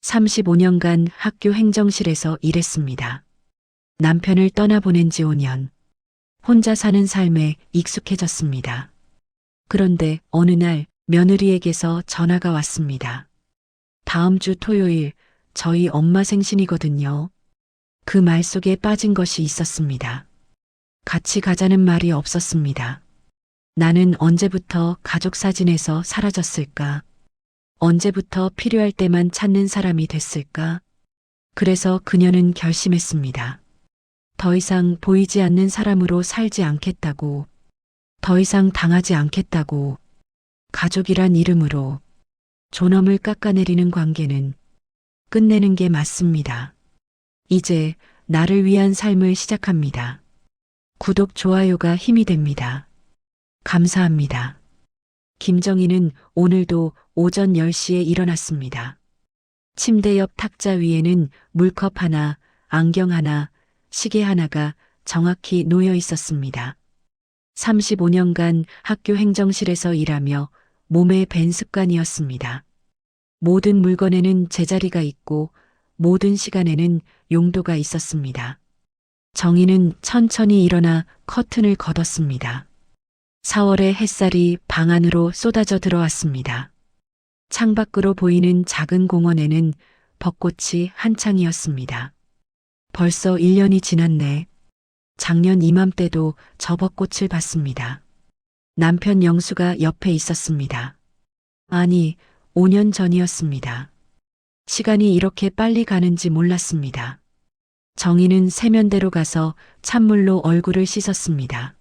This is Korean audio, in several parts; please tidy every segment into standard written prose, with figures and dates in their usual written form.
35년간 학교 행정실에서 일했습니다. 남편을 떠나보낸 지 5년. 혼자 사는 삶에 익숙해졌습니다. 그런데 어느 날 며느리에게서 전화가 왔습니다. 다음 주 토요일 저희 엄마 생신이거든요. 그 말 속에 빠진 것이 있었습니다. 같이 가자는 말이 없었습니다. 나는 언제부터 가족 사진에서 사라졌을까? 언제부터 필요할 때만 찾는 사람이 됐을까? 그래서 그녀는 결심했습니다. 더 이상 보이지 않는 사람으로 살지 않겠다고, 더 이상 당하지 않겠다고, 가족이란 이름으로 존엄을 깎아내리는 관계는 끝내는 게 맞습니다. 이제 나를 위한 삶을 시작합니다. 구독, 좋아요가 힘이 됩니다. 감사합니다. 김정희는 오늘도 오전 10시에 일어났습니다. 침대 옆 탁자 위에는 물컵 하나, 안경 하나, 시계 하나가 정확히 놓여 있었습니다. 35년간 학교 행정실에서 일하며 몸에 밴 습관이었습니다. 모든 물건에는 제자리가 있고 모든 시간에는 용도가 있었습니다. 정희는 천천히 일어나 커튼을 걷었습니다. 4월의 햇살이 방 안으로 쏟아져 들어왔습니다. 창밖으로 보이는 작은 공원에는 벚꽃이 한창이었습니다. 벌써 1년이 지났네. 작년 이맘때도 저 벚꽃을 봤습니다. 남편 영수가 옆에 있었습니다. 아니, 5년 전이었습니다. 시간이 이렇게 빨리 가는지 몰랐습니다. 정희는 세면대로 가서 찬물로 얼굴을 씻었습니다.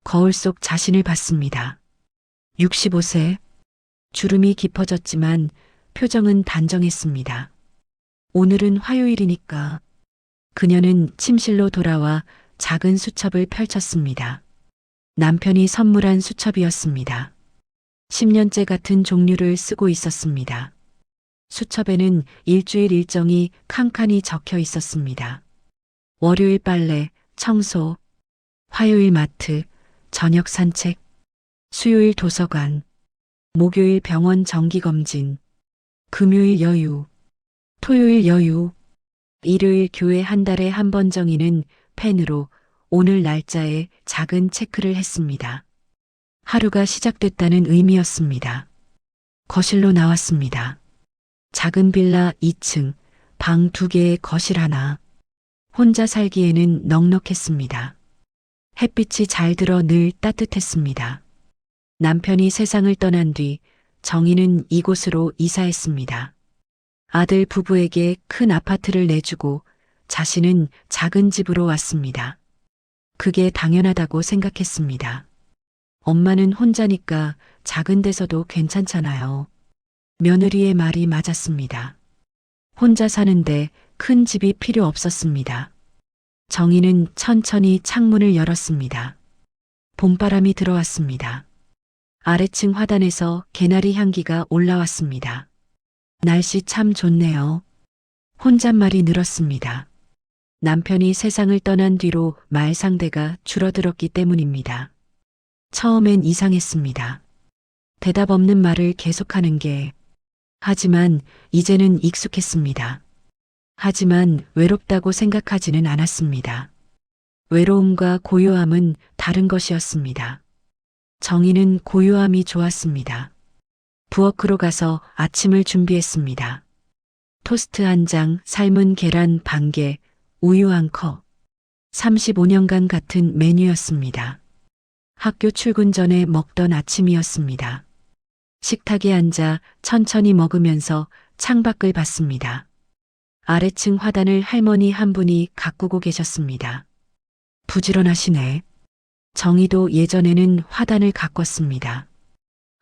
거울 속 자신을 봤습니다. 65세. 주름이 깊어졌지만 표정은 단정했습니다. 오늘은 화요일이니까. 그녀는 침실로 돌아와 작은 수첩을 펼쳤습니다. 남편이 선물한 수첩이었습니다. 10년째 같은 종류를 쓰고 있었습니다. 수첩에는 일주일 일정이 칸칸이 적혀 있었습니다. 월요일 빨래, 청소, 화요일 마트, 저녁 산책, 수요일 도서관, 목요일 병원 정기검진, 금요일 여유, 토요일 여유, 일요일 교회 한 달에 한 번 정희는 펜으로 오늘 날짜에 작은 체크를 했습니다. 하루가 시작됐다는 의미였습니다. 거실로 나왔습니다. 작은 빌라 2층, 방 2개에 거실 하나. 혼자 살기에는 넉넉했습니다. 햇빛이 잘 들어 늘 따뜻했습니다. 남편이 세상을 떠난 뒤 정희는 이곳으로 이사했습니다. 아들 부부에게 큰 아파트를 내주고 자신은 작은 집으로 왔습니다. 그게 당연하다고 생각했습니다. 엄마는 혼자니까 작은 데서도 괜찮잖아요. 며느리의 말이 맞았습니다. 혼자 사는데 큰 집이 필요 없었습니다. 정희는 천천히 창문을 열었습니다. 봄바람이 들어왔습니다. 아래층 화단에서 개나리 향기가 올라왔습니다. 날씨 참 좋네요. 혼잣말이 늘었습니다. 남편이 세상을 떠난 뒤로 말 상대가 줄어들었기 때문입니다. 처음엔 이상했습니다. 대답 없는 말을 계속하는 게. 하지만 이제는 익숙했습니다. 하지만 외롭다고 생각하지는 않았습니다. 외로움과 고요함은 다른 것이었습니다. 정희는 고요함이 좋았습니다. 부엌으로 가서 아침을 준비했습니다. 토스트 한 장, 삶은 계란 반 개, 우유 한 컵. 35년간 같은 메뉴였습니다. 학교 출근 전에 먹던 아침이었습니다. 식탁에 앉아 천천히 먹으면서 창밖을 봤습니다. 아래층 화단을 할머니 한 분이 가꾸고 계셨습니다. 부지런하시네. 정희도 예전에는 화단을 가꿨습니다.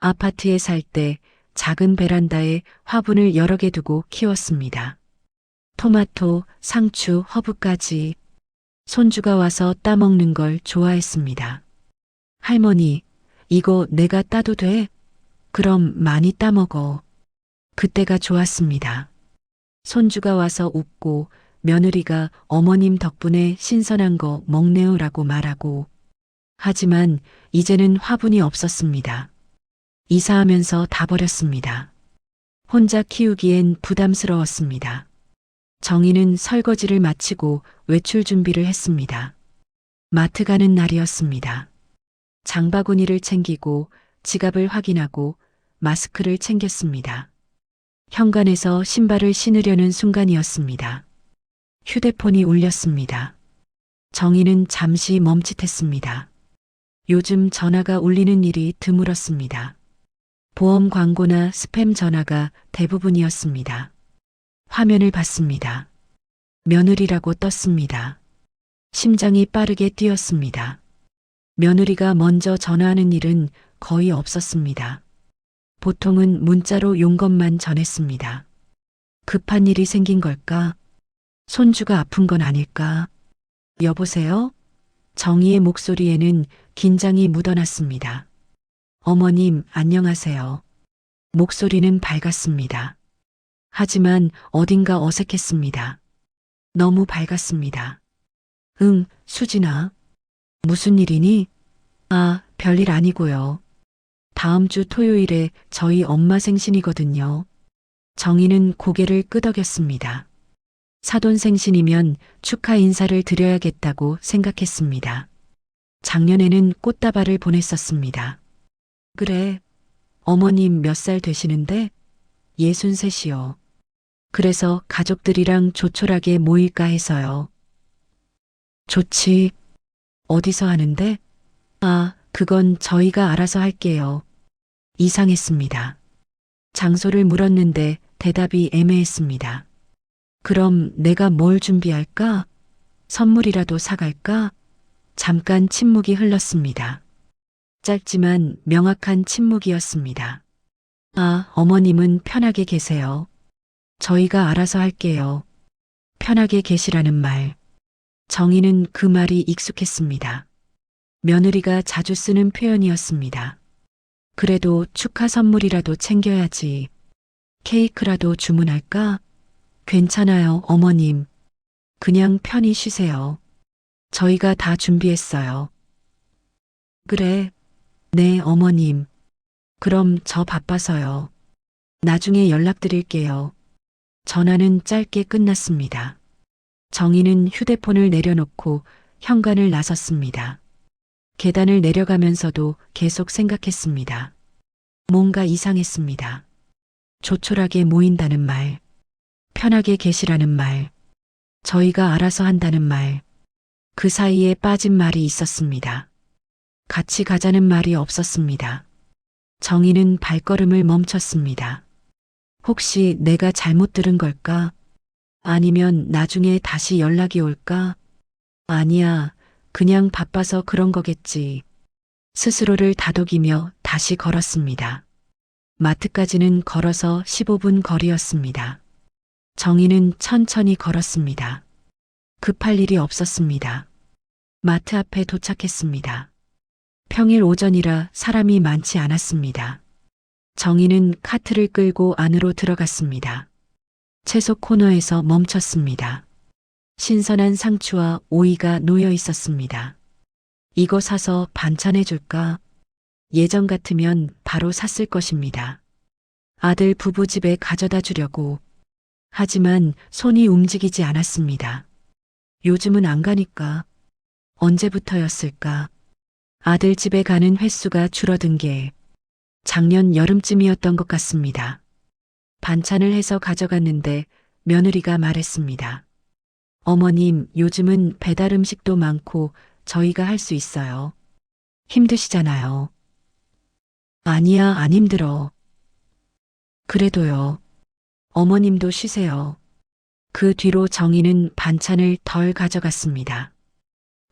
아파트에 살 때 작은 베란다에 화분을 여러 개 두고 키웠습니다. 토마토, 상추, 허브까지. 손주가 와서 따먹는 걸 좋아했습니다. 할머니, 이거 내가 따도 돼? 그럼 많이 따먹어. 그때가 좋았습니다. 손주가 와서 웃고 며느리가 어머님 덕분에 신선한 거 먹네요라고 말하고. 하지만 이제는 화분이 없었습니다. 이사하면서 다 버렸습니다. 혼자 키우기엔 부담스러웠습니다. 정희는 설거지를 마치고 외출 준비를 했습니다. 마트 가는 날이었습니다. 장바구니를 챙기고 지갑을 확인하고 마스크를 챙겼습니다. 현관에서 신발을 신으려는 순간이었습니다. 휴대폰이 울렸습니다. 정희는 잠시 멈칫했습니다. 요즘 전화가 울리는 일이 드물었습니다. 보험 광고나 스팸 전화가 대부분이었습니다. 화면을 봤습니다. 며느리라고 떴습니다. 심장이 빠르게 뛰었습니다. 며느리가 먼저 전화하는 일은 거의 없었습니다. 보통은 문자로 용건만 전했습니다. 급한 일이 생긴 걸까? 손주가 아픈 건 아닐까? 여보세요? 정희의 목소리에는 긴장이 묻어났습니다. 어머님, 안녕하세요. 목소리는 밝았습니다. 하지만 어딘가 어색했습니다. 너무 밝았습니다. 응, 수진아. 무슨 일이니? 아, 별일 아니고요. 다음 주 토요일에 저희 엄마 생신이거든요. 정희는 고개를 끄덕였습니다. 사돈 생신이면 축하 인사를 드려야겠다고 생각했습니다. 작년에는 꽃다발을 보냈었습니다. 그래, 어머님 몇 살 되시는데? 63이요. 그래서 가족들이랑 조촐하게 모일까 해서요. 좋지. 어디서 하는데? 아, 그건 저희가 알아서 할게요. 이상했습니다. 장소를 물었는데 대답이 애매했습니다. 그럼 내가 뭘 준비할까? 선물이라도 사갈까? 잠깐 침묵이 흘렀습니다. 짧지만 명확한 침묵이었습니다. 아, 어머님은 편하게 계세요. 저희가 알아서 할게요. 편하게 계시라는 말. 정희는 그 말이 익숙했습니다. 며느리가 자주 쓰는 표현이었습니다. 그래도 축하 선물이라도 챙겨야지. 케이크라도 주문할까? 괜찮아요, 어머님. 그냥 편히 쉬세요. 저희가 다 준비했어요. 그래. 네, 어머님. 그럼 저 바빠서요. 나중에 연락드릴게요. 전화는 짧게 끝났습니다. 정희는 휴대폰을 내려놓고 현관을 나섰습니다. 계단을 내려가면서도 계속 생각했습니다. 뭔가 이상했습니다. 조촐하게 모인다는 말, 편하게 계시라는 말, 저희가 알아서 한다는 말, 그 사이에 빠진 말이 있었습니다. 같이 가자는 말이 없었습니다. 정희는 발걸음을 멈췄습니다. 혹시 내가 잘못 들은 걸까? 아니면 나중에 다시 연락이 올까? 아니야, 그냥 바빠서 그런 거겠지. 스스로를 다독이며 다시 걸었습니다. 마트까지는 걸어서 15분 거리였습니다. 정희는 천천히 걸었습니다. 급할 일이 없었습니다. 마트 앞에 도착했습니다. 평일 오전이라 사람이 많지 않았습니다. 정희는 카트를 끌고 안으로 들어갔습니다. 채소 코너에서 멈췄습니다. 신선한 상추와 오이가 놓여 있었습니다. 이거 사서 반찬해 줄까? 예전 같으면 바로 샀을 것입니다. 아들 부부 집에 가져다 주려고. 하지만 손이 움직이지 않았습니다. 요즘은 안 가니까. 언제부터였을까? 아들 집에 가는 횟수가 줄어든 게 작년 여름쯤이었던 것 같습니다. 반찬을 해서 가져갔는데 며느리가 말했습니다. 어머님, 요즘은 배달 음식도 많고 저희가 할 수 있어요. 힘드시잖아요. 아니야, 안 힘들어. 그래도요. 어머님도 쉬세요. 그 뒤로 정희는 반찬을 덜 가져갔습니다.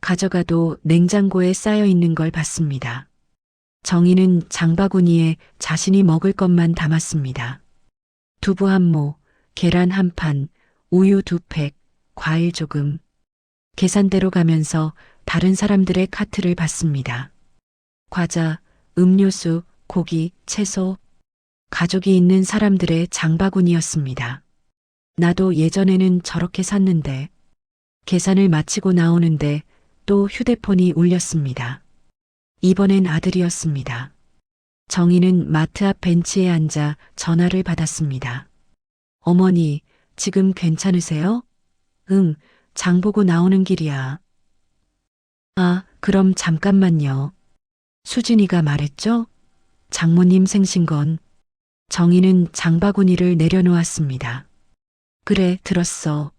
가져가도 냉장고에 쌓여 있는 걸 봤습니다. 정희는 장바구니에 자신이 먹을 것만 담았습니다. 두부 한 모, 계란 한 판, 우유 2팩, 과일 조금. 계산대로 가면서 다른 사람들의 카트를 봤습니다. 과자, 음료수, 고기, 채소. 가족이 있는 사람들의 장바구니였습니다. 나도 예전에는 저렇게 샀는데. 계산을 마치고 나오는데 또 휴대폰이 울렸습니다. 이번엔 아들이었습니다. 정희는 마트 앞 벤치에 앉아 전화를 받았습니다. 어머니, 지금 괜찮으세요? 응, 장 보고 나오는 길이야. 아, 그럼 잠깐만요. 수진이가 말했죠? 장모님 생신건. 정희는 장바구니를 내려놓았습니다. 그래, 들었어.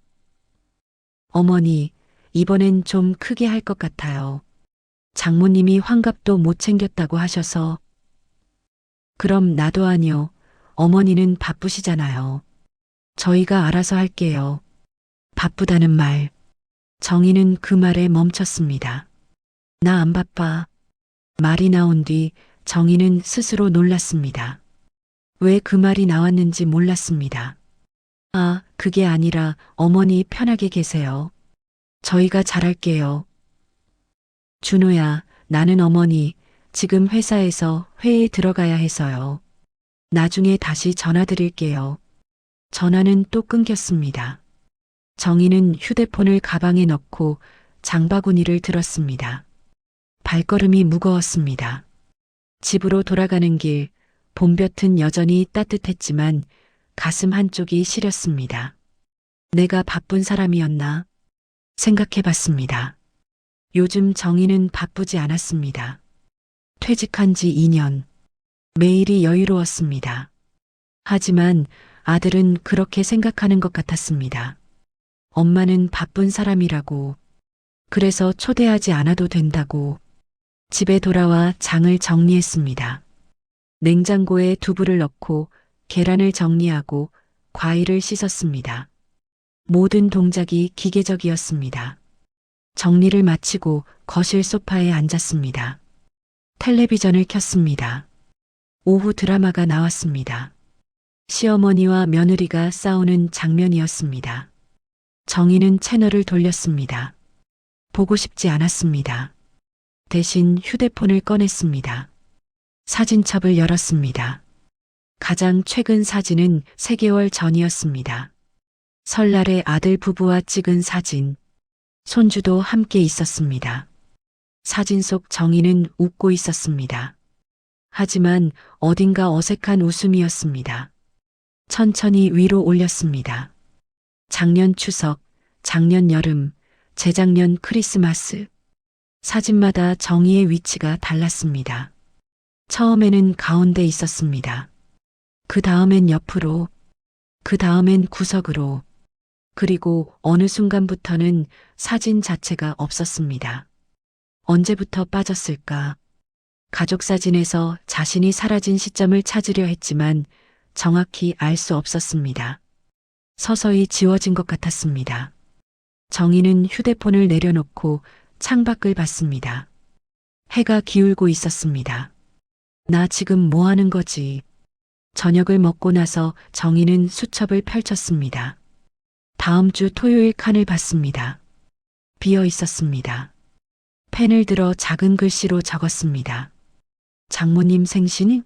어머니, 이번엔 좀 크게 할 것 같아요. 장모님이 환갑도 못 챙겼다고 하셔서. 그럼 나도 아니요. 어머니는 바쁘시잖아요. 저희가 알아서 할게요. 바쁘다는 말. 정희는 그 말에 멈췄습니다. 나 안 바빠. 말이 나온 뒤 정희는 스스로 놀랐습니다. 왜 그 말이 나왔는지 몰랐습니다. 아, 그게 아니라 어머니 편하게 계세요. 저희가 잘할게요. 준호야, 나는 어머니, 지금 회사에서 회의에 들어가야 해서요. 나중에 다시 전화 드릴게요. 전화는 또 끊겼습니다. 정희는 휴대폰을 가방에 넣고 장바구니를 들었습니다. 발걸음이 무거웠습니다. 집으로 돌아가는 길, 봄볕은 여전히 따뜻했지만 가슴 한쪽이 시렸습니다. 내가 바쁜 사람이었나? 생각해 봤습니다. 요즘 정희는 바쁘지 않았습니다. 퇴직한 지 2년. 매일이 여유로웠습니다. 하지만 아들은 그렇게 생각하는 것 같았습니다. 엄마는 바쁜 사람이라고, 그래서 초대하지 않아도 된다고. 집에 돌아와 장을 정리했습니다. 냉장고에 두부를 넣고 계란을 정리하고 과일을 씻었습니다. 모든 동작이 기계적이었습니다. 정리를 마치고 거실 소파에 앉았습니다. 텔레비전을 켰습니다. 오후 드라마가 나왔습니다. 시어머니와 며느리가 싸우는 장면이었습니다. 정희는 채널을 돌렸습니다. 보고 싶지 않았습니다. 대신 휴대폰을 꺼냈습니다. 사진첩을 열었습니다. 가장 최근 사진은 3개월 전이었습니다. 설날에 아들 부부와 찍은 사진. 손주도 함께 있었습니다. 사진 속 정희는 웃고 있었습니다. 하지만 어딘가 어색한 웃음이었습니다. 천천히 위로 올렸습니다. 작년 추석, 작년 여름, 재작년 크리스마스. 사진마다 정희의 위치가 달랐습니다. 처음에는 가운데 있었습니다. 그 다음엔 옆으로, 그 다음엔 구석으로, 그리고 어느 순간부터는 사진 자체가 없었습니다. 언제부터 빠졌을까? 가족 사진에서 자신이 사라진 시점을 찾으려 했지만 정확히 알 수 없었습니다. 서서히 지워진 것 같았습니다. 정희는 휴대폰을 내려놓고 창밖을 봤습니다. 해가 기울고 있었습니다. 나 지금 뭐 하는 거지? 저녁을 먹고 나서 정희는 수첩을 펼쳤습니다. 다음 주 토요일 칸을 봤습니다. 비어 있었습니다. 펜을 들어 작은 글씨로 적었습니다. 장모님 생신?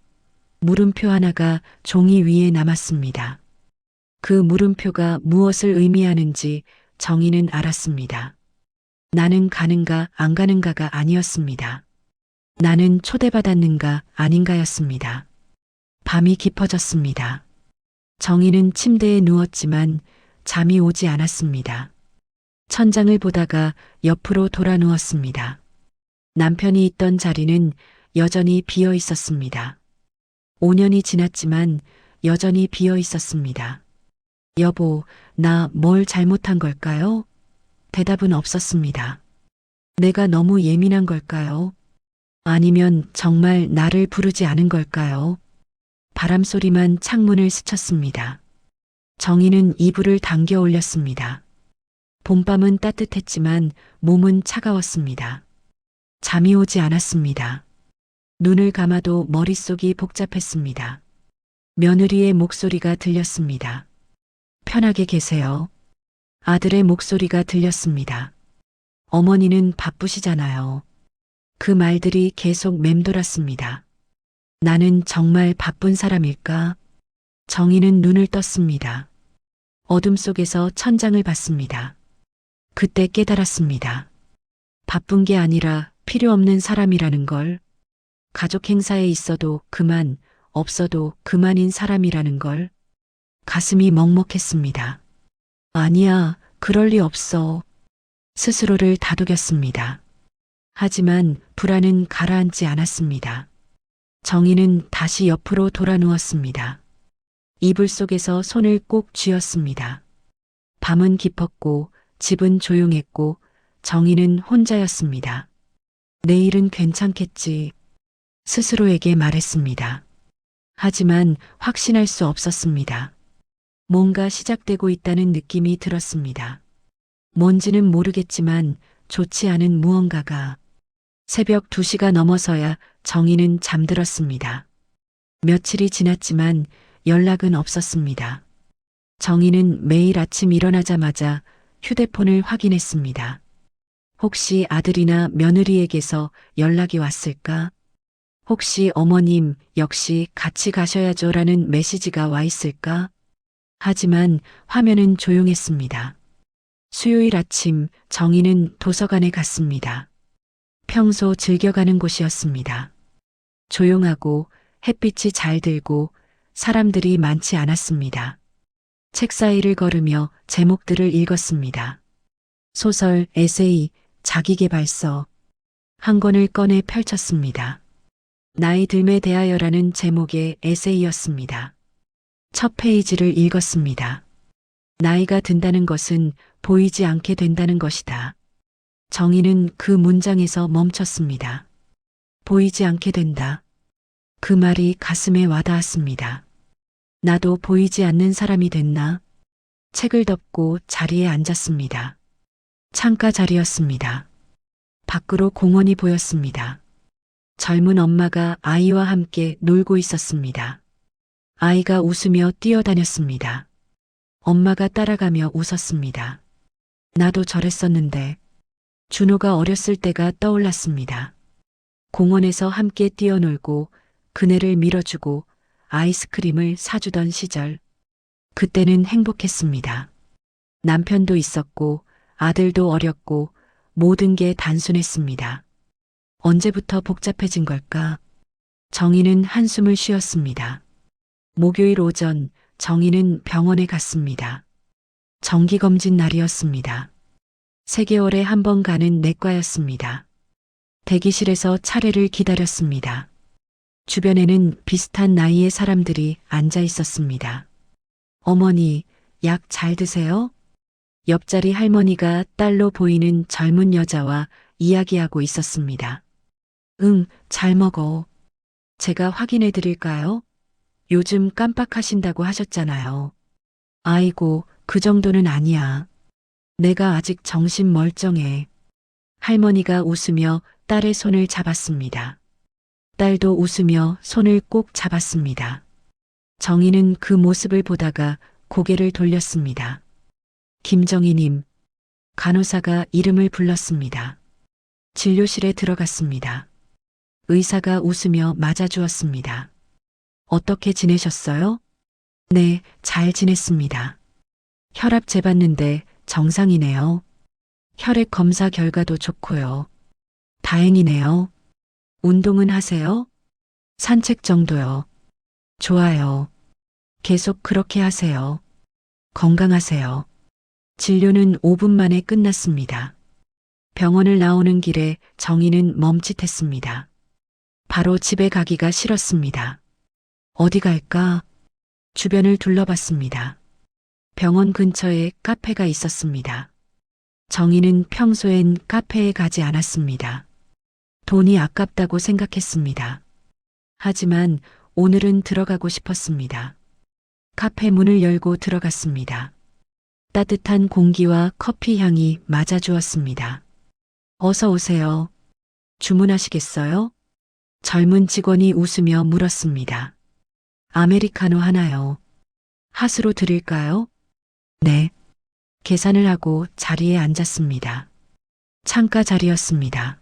물음표 하나가 종이 위에 남았습니다. 그 물음표가 무엇을 의미하는지 정희는 알았습니다. 나는 가는가 안 가는가가 아니었습니다. 나는 초대받았는가 아닌가였습니다. 밤이 깊어졌습니다. 정희는 침대에 누웠지만 잠이 오지 않았습니다. 천장을 보다가 옆으로 돌아 누웠습니다. 남편이 있던 자리는 여전히 비어 있었습니다. 5년이 지났지만 여전히 비어 있었습니다. 여보, 나 뭘 잘못한 걸까요? 대답은 없었습니다. 내가 너무 예민한 걸까요? 아니면 정말 나를 부르지 않은 걸까요? 바람 소리만 창문을 스쳤습니다. 정희는 이불을 당겨 올렸습니다. 봄밤은 따뜻했지만 몸은 차가웠습니다. 잠이 오지 않았습니다. 눈을 감아도 머릿속이 복잡했습니다. 며느리의 목소리가 들렸습니다. 편하게 계세요. 아들의 목소리가 들렸습니다. 어머니는 바쁘시잖아요. 그 말들이 계속 맴돌았습니다. 나는 정말 바쁜 사람일까? 정희는 눈을 떴습니다. 어둠 속에서 천장을 봤습니다. 그때 깨달았습니다. 바쁜 게 아니라 필요 없는 사람이라는 걸. 가족 행사에 있어도 그만, 없어도 그만인 사람이라는 걸. 가슴이 먹먹했습니다. 아니야, 그럴 리 없어. 스스로를 다독였습니다. 하지만 불안은 가라앉지 않았습니다. 정희는 다시 옆으로 돌아 누웠습니다. 이불 속에서 손을 꼭 쥐었습니다. 밤은 깊었고 집은 조용했고 정희는 혼자였습니다. 내일은 괜찮겠지. 스스로에게 말했습니다. 하지만 확신할 수 없었습니다. 뭔가 시작되고 있다는 느낌이 들었습니다. 뭔지는 모르겠지만 좋지 않은 무언가가. 새벽 2시가 넘어서야 정희는 잠들었습니다. 며칠이 지났지만 연락은 없었습니다. 정희는 매일 아침 일어나자마자 휴대폰을 확인했습니다. 혹시 아들이나 며느리에게서 연락이 왔을까? 혹시 어머님 역시 같이 가셔야죠라는 메시지가 와 있을까? 하지만 화면은 조용했습니다. 수요일 아침 정희는 도서관에 갔습니다. 평소 즐겨가는 곳이었습니다. 조용하고 햇빛이 잘 들고 사람들이 많지 않았습니다. 책 사이를 걸으며 제목들을 읽었습니다. 소설, 에세이, 자기계발서. 한 권을 꺼내 펼쳤습니다. 나이 듦에 대하여라는 제목의 에세이였습니다. 첫 페이지를 읽었습니다. 나이가 든다는 것은 보이지 않게 된다는 것이다. 정희는 그 문장에서 멈췄습니다. 보이지 않게 된다. 그 말이 가슴에 와닿았습니다. 나도 보이지 않는 사람이 됐나? 책을 덮고 자리에 앉았습니다. 창가 자리였습니다. 밖으로 공원이 보였습니다. 젊은 엄마가 아이와 함께 놀고 있었습니다. 아이가 웃으며 뛰어다녔습니다. 엄마가 따라가며 웃었습니다. 나도 저랬었는데. 준호가 어렸을 때가 떠올랐습니다. 공원에서 함께 뛰어놀고 그네를 밀어주고 아이스크림을 사주던 시절. 그때는 행복했습니다. 남편도 있었고 아들도 어렸고 모든 게 단순했습니다. 언제부터 복잡해진 걸까? 정희는 한숨을 쉬었습니다. 목요일 오전 정희는 병원에 갔습니다. 정기검진 날이었습니다. 3개월에 한 번 가는 내과였습니다. 대기실에서 차례를 기다렸습니다. 주변에는 비슷한 나이의 사람들이 앉아 있었습니다. 어머니, 약 잘 드세요? 옆자리 할머니가 딸로 보이는 젊은 여자와 이야기하고 있었습니다. 응, 잘 먹어. 제가 확인해 드릴까요? 요즘 깜빡하신다고 하셨잖아요. 아이고, 그 정도는 아니야. 내가 아직 정신 멀쩡해. 할머니가 웃으며 딸의 손을 잡았습니다. 딸도 웃으며 손을 꼭 잡았습니다. 정희는 그 모습을 보다가 고개를 돌렸습니다. 김정희님, 간호사가 이름을 불렀습니다. 진료실에 들어갔습니다. 의사가 웃으며 맞아주었습니다. 어떻게 지내셨어요? 네, 잘 지냈습니다. 혈압 재봤는데 정상이네요. 혈액 검사 결과도 좋고요. 다행이네요. 운동은 하세요? 산책 정도요. 좋아요. 계속 그렇게 하세요. 건강하세요. 진료는 5분 만에 끝났습니다. 병원을 나오는 길에 정희는 멈칫했습니다. 바로 집에 가기가 싫었습니다. 어디 갈까? 주변을 둘러봤습니다. 병원 근처에 카페가 있었습니다. 정희는 평소엔 카페에 가지 않았습니다. 돈이 아깝다고 생각했습니다. 하지만 오늘은 들어가고 싶었습니다. 카페 문을 열고 들어갔습니다. 따뜻한 공기와 커피 향이 맞아주었습니다. 어서 오세요. 주문하시겠어요? 젊은 직원이 웃으며 물었습니다. 아메리카노 하나요. 핫으로 드릴까요? 네. 계산을 하고 자리에 앉았습니다. 창가 자리였습니다.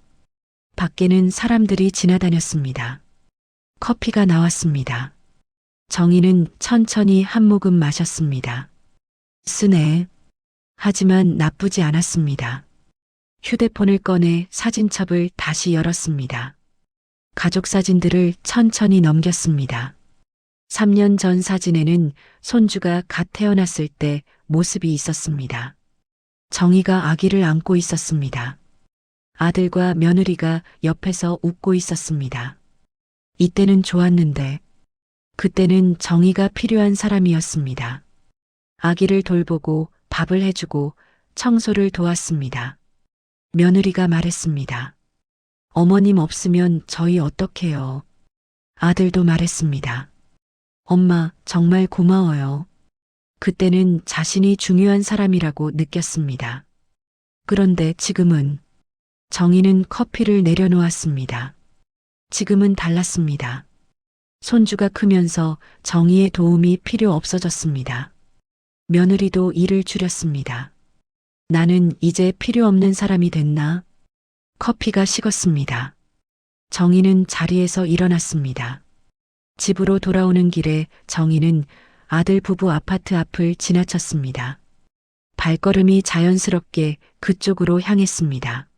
밖에는 사람들이 지나다녔습니다. 커피가 나왔습니다. 정희는 천천히 한 모금 마셨습니다. 쓰네. 하지만 나쁘지 않았습니다. 휴대폰을 꺼내 사진첩을 다시 열었습니다. 가족 사진들을 천천히 넘겼습니다. 3년 전 사진에는 손주가 갓 태어났을 때 모습이 있었습니다. 정희가 아기를 안고 있었습니다. 아들과 며느리가 옆에서 웃고 있었습니다. 이때는 좋았는데, 그때는 정희가 필요한 사람이었습니다. 아기를 돌보고 밥을 해주고 청소를 도왔습니다. 며느리가 말했습니다. 어머님 없으면 저희 어떡해요? 아들도 말했습니다. 엄마, 정말 고마워요. 그때는 자신이 중요한 사람이라고 느꼈습니다. 그런데 지금은 정희는 커피를 내려놓았습니다. 지금은 달랐습니다. 손주가 크면서 정희의 도움이 필요 없어졌습니다. 며느리도 일을 줄였습니다. 나는 이제 필요 없는 사람이 됐나? 커피가 식었습니다. 정희는 자리에서 일어났습니다. 집으로 돌아오는 길에 정희는 아들 부부 아파트 앞을 지나쳤습니다. 발걸음이 자연스럽게 그쪽으로 향했습니다.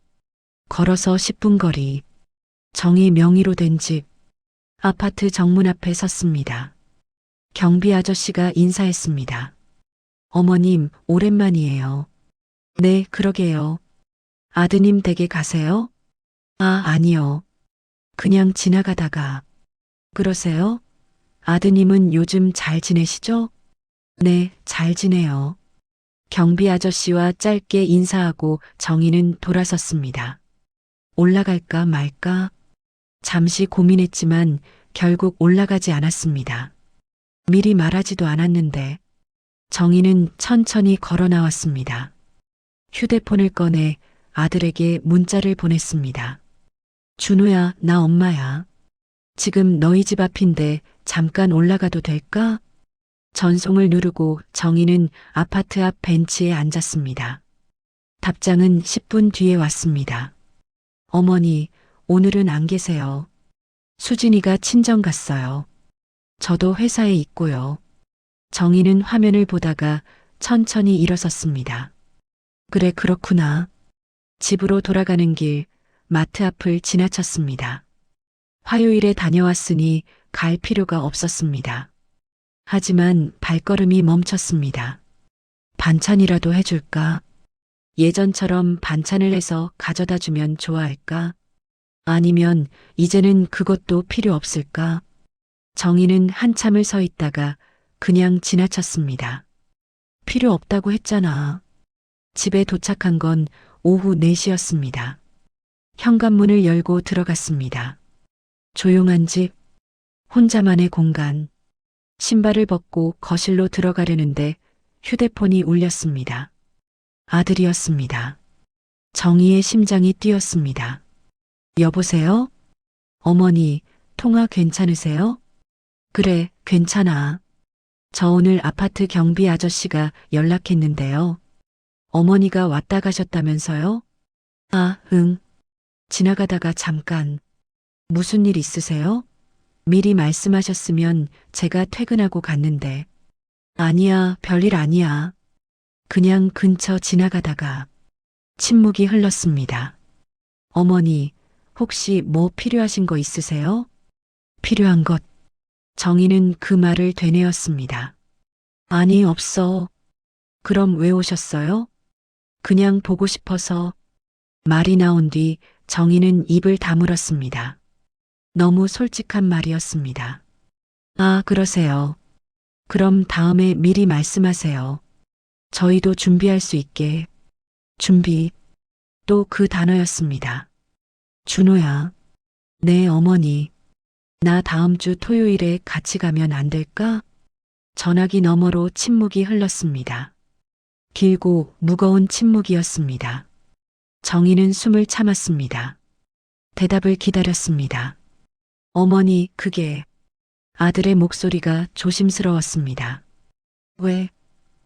걸어서 10분 거리, 정희 명의로 된 집, 아파트 정문 앞에 섰습니다. 경비 아저씨가 인사했습니다. 어머님, 오랜만이에요. 네, 그러게요. 아드님 댁에 가세요? 아, 아니요. 그냥 지나가다가. 그러세요? 아드님은 요즘 잘 지내시죠? 네, 잘 지내요. 경비 아저씨와 짧게 인사하고 정희는 돌아섰습니다. 올라갈까 말까? 잠시 고민했지만 결국 올라가지 않았습니다. 미리 말하지도 않았는데 정희는 천천히 걸어 나왔습니다. 휴대폰을 꺼내 아들에게 문자를 보냈습니다. 준호야, 나 엄마야. 지금 너희 집 앞인데 잠깐 올라가도 될까? 전송을 누르고 정희는 아파트 앞 벤치에 앉았습니다. 답장은 10분 뒤에 왔습니다. 어머니, 오늘은 안 계세요. 수진이가 친정 갔어요. 저도 회사에 있고요. 정희는 화면을 보다가 천천히 일어섰습니다. 그래, 그렇구나. 집으로 돌아가는 길, 마트 앞을 지나쳤습니다. 화요일에 다녀왔으니 갈 필요가 없었습니다. 하지만 발걸음이 멈췄습니다. 반찬이라도 해줄까? 예전처럼 반찬을 해서 가져다 주면 좋아할까? 아니면 이제는 그것도 필요 없을까? 정희는 한참을 서 있다가 그냥 지나쳤습니다. 필요 없다고 했잖아. 집에 도착한 건 오후 4시였습니다. 현관문을 열고 들어갔습니다. 조용한 집, 혼자만의 공간. 신발을 벗고 거실로 들어가려는데 휴대폰이 울렸습니다. 아들이었습니다. 정희의 심장이 뛰었습니다. 여보세요? 어머니, 통화 괜찮으세요? 그래, 괜찮아. 저 오늘 아파트 경비 아저씨가 연락했는데요. 어머니가 왔다 가셨다면서요? 아, 응. 지나가다가 잠깐. 무슨 일 있으세요? 미리 말씀하셨으면 제가 퇴근하고 갔는데. 아니야, 별일 아니야. 그냥 근처 지나가다가. 침묵이 흘렀습니다. 어머니, 혹시 뭐 필요하신 거 있으세요? 필요한 것. 정희는 그 말을 되뇌었습니다. 아니, 없어. 그럼 왜 오셨어요? 그냥 보고 싶어서. 말이 나온 뒤 정희는 입을 다물었습니다. 너무 솔직한 말이었습니다. 아, 그러세요. 그럼 다음에 미리 말씀하세요. 저희도 준비할 수 있게. 준비. 또 그 단어였습니다. 준호야. 네, 어머니. 나 다음 주 토요일에 같이 가면 안 될까? 전화기 너머로 침묵이 흘렀습니다. 길고 무거운 침묵이었습니다. 정희는 숨을 참았습니다. 대답을 기다렸습니다. 어머니, 그게. 아들의 목소리가 조심스러웠습니다. 왜?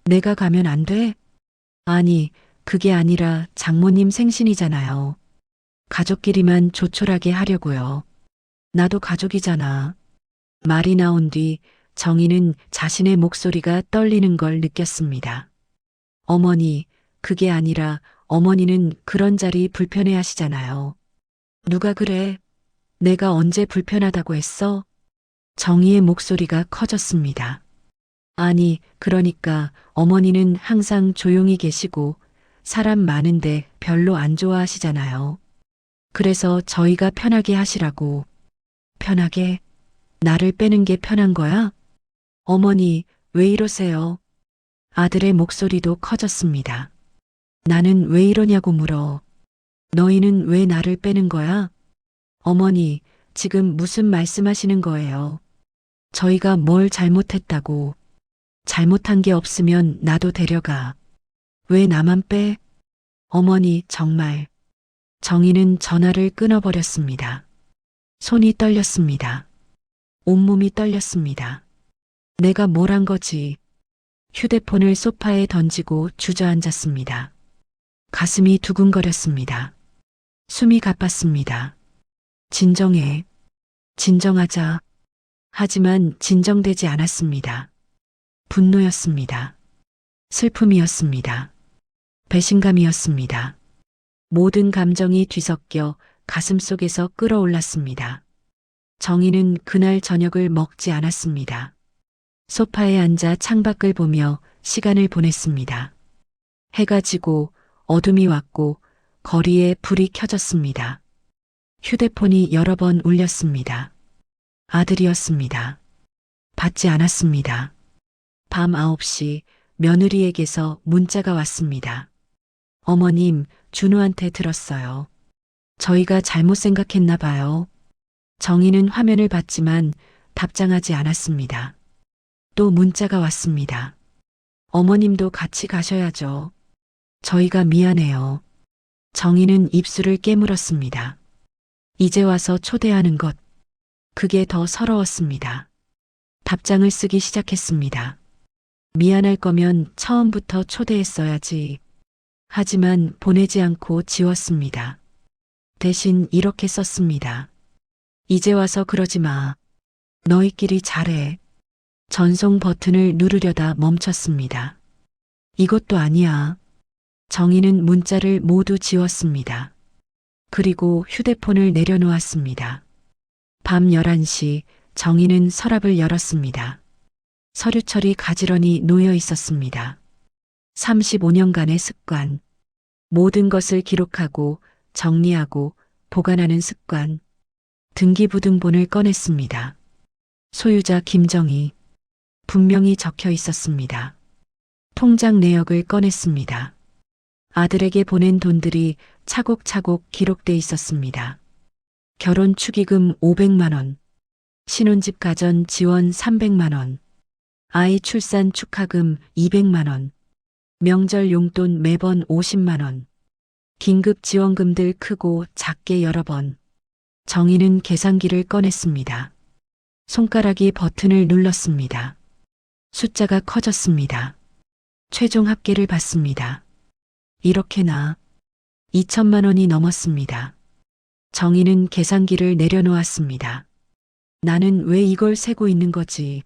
내가 가면 안 돼? 아니, 그게 아니라 장모님 생신이잖아요. 가족끼리만 조촐하게 하려고요. 나도 가족이잖아. 말이 나온 뒤 정희는 자신의 목소리가 떨리는 걸 느꼈습니다. 어머니, 그게 아니라 어머니는 그런 자리 불편해 하시잖아요. 누가 그래? 내가 언제 불편하다고 했어? 정희의 목소리가 커졌습니다. 아니, 그러니까 어머니는 항상 조용히 계시고 사람 많은데 별로 안 좋아하시잖아요. 그래서 저희가 편하게 하시라고. 편하게? 나를 빼는 게 편한 거야? 어머니, 왜 이러세요? 아들의 목소리도 커졌습니다. 나는 왜 이러냐고 물어. 너희는 왜 나를 빼는 거야? 어머니, 지금 무슨 말씀하시는 거예요? 저희가 뭘 잘못했다고. 잘못한 게 없으면 나도 데려가. 왜 나만 빼? 어머니, 정말. 정희는 전화를 끊어버렸습니다. 손이 떨렸습니다. 온몸이 떨렸습니다. 내가 뭘 한 거지? 휴대폰을 소파에 던지고 주저앉았습니다. 가슴이 두근거렸습니다. 숨이 가빴습니다. 진정해. 진정하자. 하지만 진정되지 않았습니다. 분노였습니다. 슬픔이었습니다. 배신감이었습니다. 모든 감정이 뒤섞여 가슴속에서 끌어올랐습니다. 정희는 그날 저녁을 먹지 않았습니다. 소파에 앉아 창밖을 보며 시간을 보냈습니다. 해가 지고 어둠이 왔고 거리에 불이 켜졌습니다. 휴대폰이 여러 번 울렸습니다. 아들이었습니다. 받지 않았습니다. 밤 9시 며느리에게서 문자가 왔습니다. 어머님, 준우한테 들었어요. 저희가 잘못 생각했나 봐요. 정희는 화면을 봤지만 답장하지 않았습니다. 또 문자가 왔습니다. 어머님도 같이 가셔야죠. 저희가 미안해요. 정희는 입술을 깨물었습니다. 이제 와서 초대하는 것, 그게 더 서러웠습니다. 답장을 쓰기 시작했습니다. 미안할 거면 처음부터 초대했어야지. 하지만 보내지 않고 지웠습니다. 대신 이렇게 썼습니다. 이제 와서 그러지 마. 너희끼리 잘해. 전송 버튼을 누르려다 멈췄습니다. 이것도 아니야. 정희는 문자를 모두 지웠습니다. 그리고 휴대폰을 내려놓았습니다. 밤 11시 정희는 서랍을 열었습니다. 서류철이 가지런히 놓여 있었습니다. 35년간의 습관. 모든 것을 기록하고 정리하고 보관하는 습관. 등기부등본을 꺼냈습니다. 소유자 김정희. 분명히 적혀 있었습니다. 통장 내역을 꺼냈습니다. 아들에게 보낸 돈들이 차곡차곡 기록돼 있었습니다. 결혼 축의금 500만 원, 신혼집 가전 지원 300만 원, 아이 출산 축하금 200만 원, 명절 용돈 매번 50만 원, 긴급 지원금들 크고 작게 여러 번. 정희는 계산기를 꺼냈습니다. 손가락이 버튼을 눌렀습니다. 숫자가 커졌습니다. 최종 합계를 봤습니다. 이렇게나 2천만 원이 넘었습니다. 정희는 계산기를 내려놓았습니다. 나는 왜 이걸 세고 있는 거지?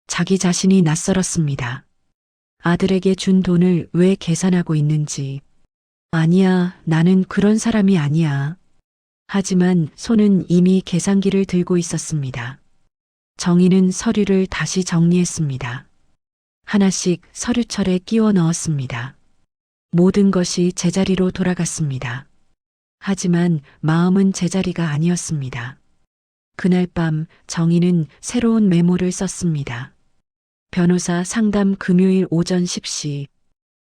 자기 자신이 낯설었습니다. 아들에게 준 돈을 왜 계산하고 있는지. 아니야, 나는 그런 사람이 아니야. 하지만 손은 이미 계산기를 들고 있었습니다. 정희는 서류를 다시 정리했습니다. 하나씩 서류철에 끼워 넣었습니다. 모든 것이 제자리로 돌아갔습니다. 하지만 마음은 제자리가 아니었습니다. 그날 밤 정희는 새로운 메모를 썼습니다. 변호사 상담 금요일 오전 10시.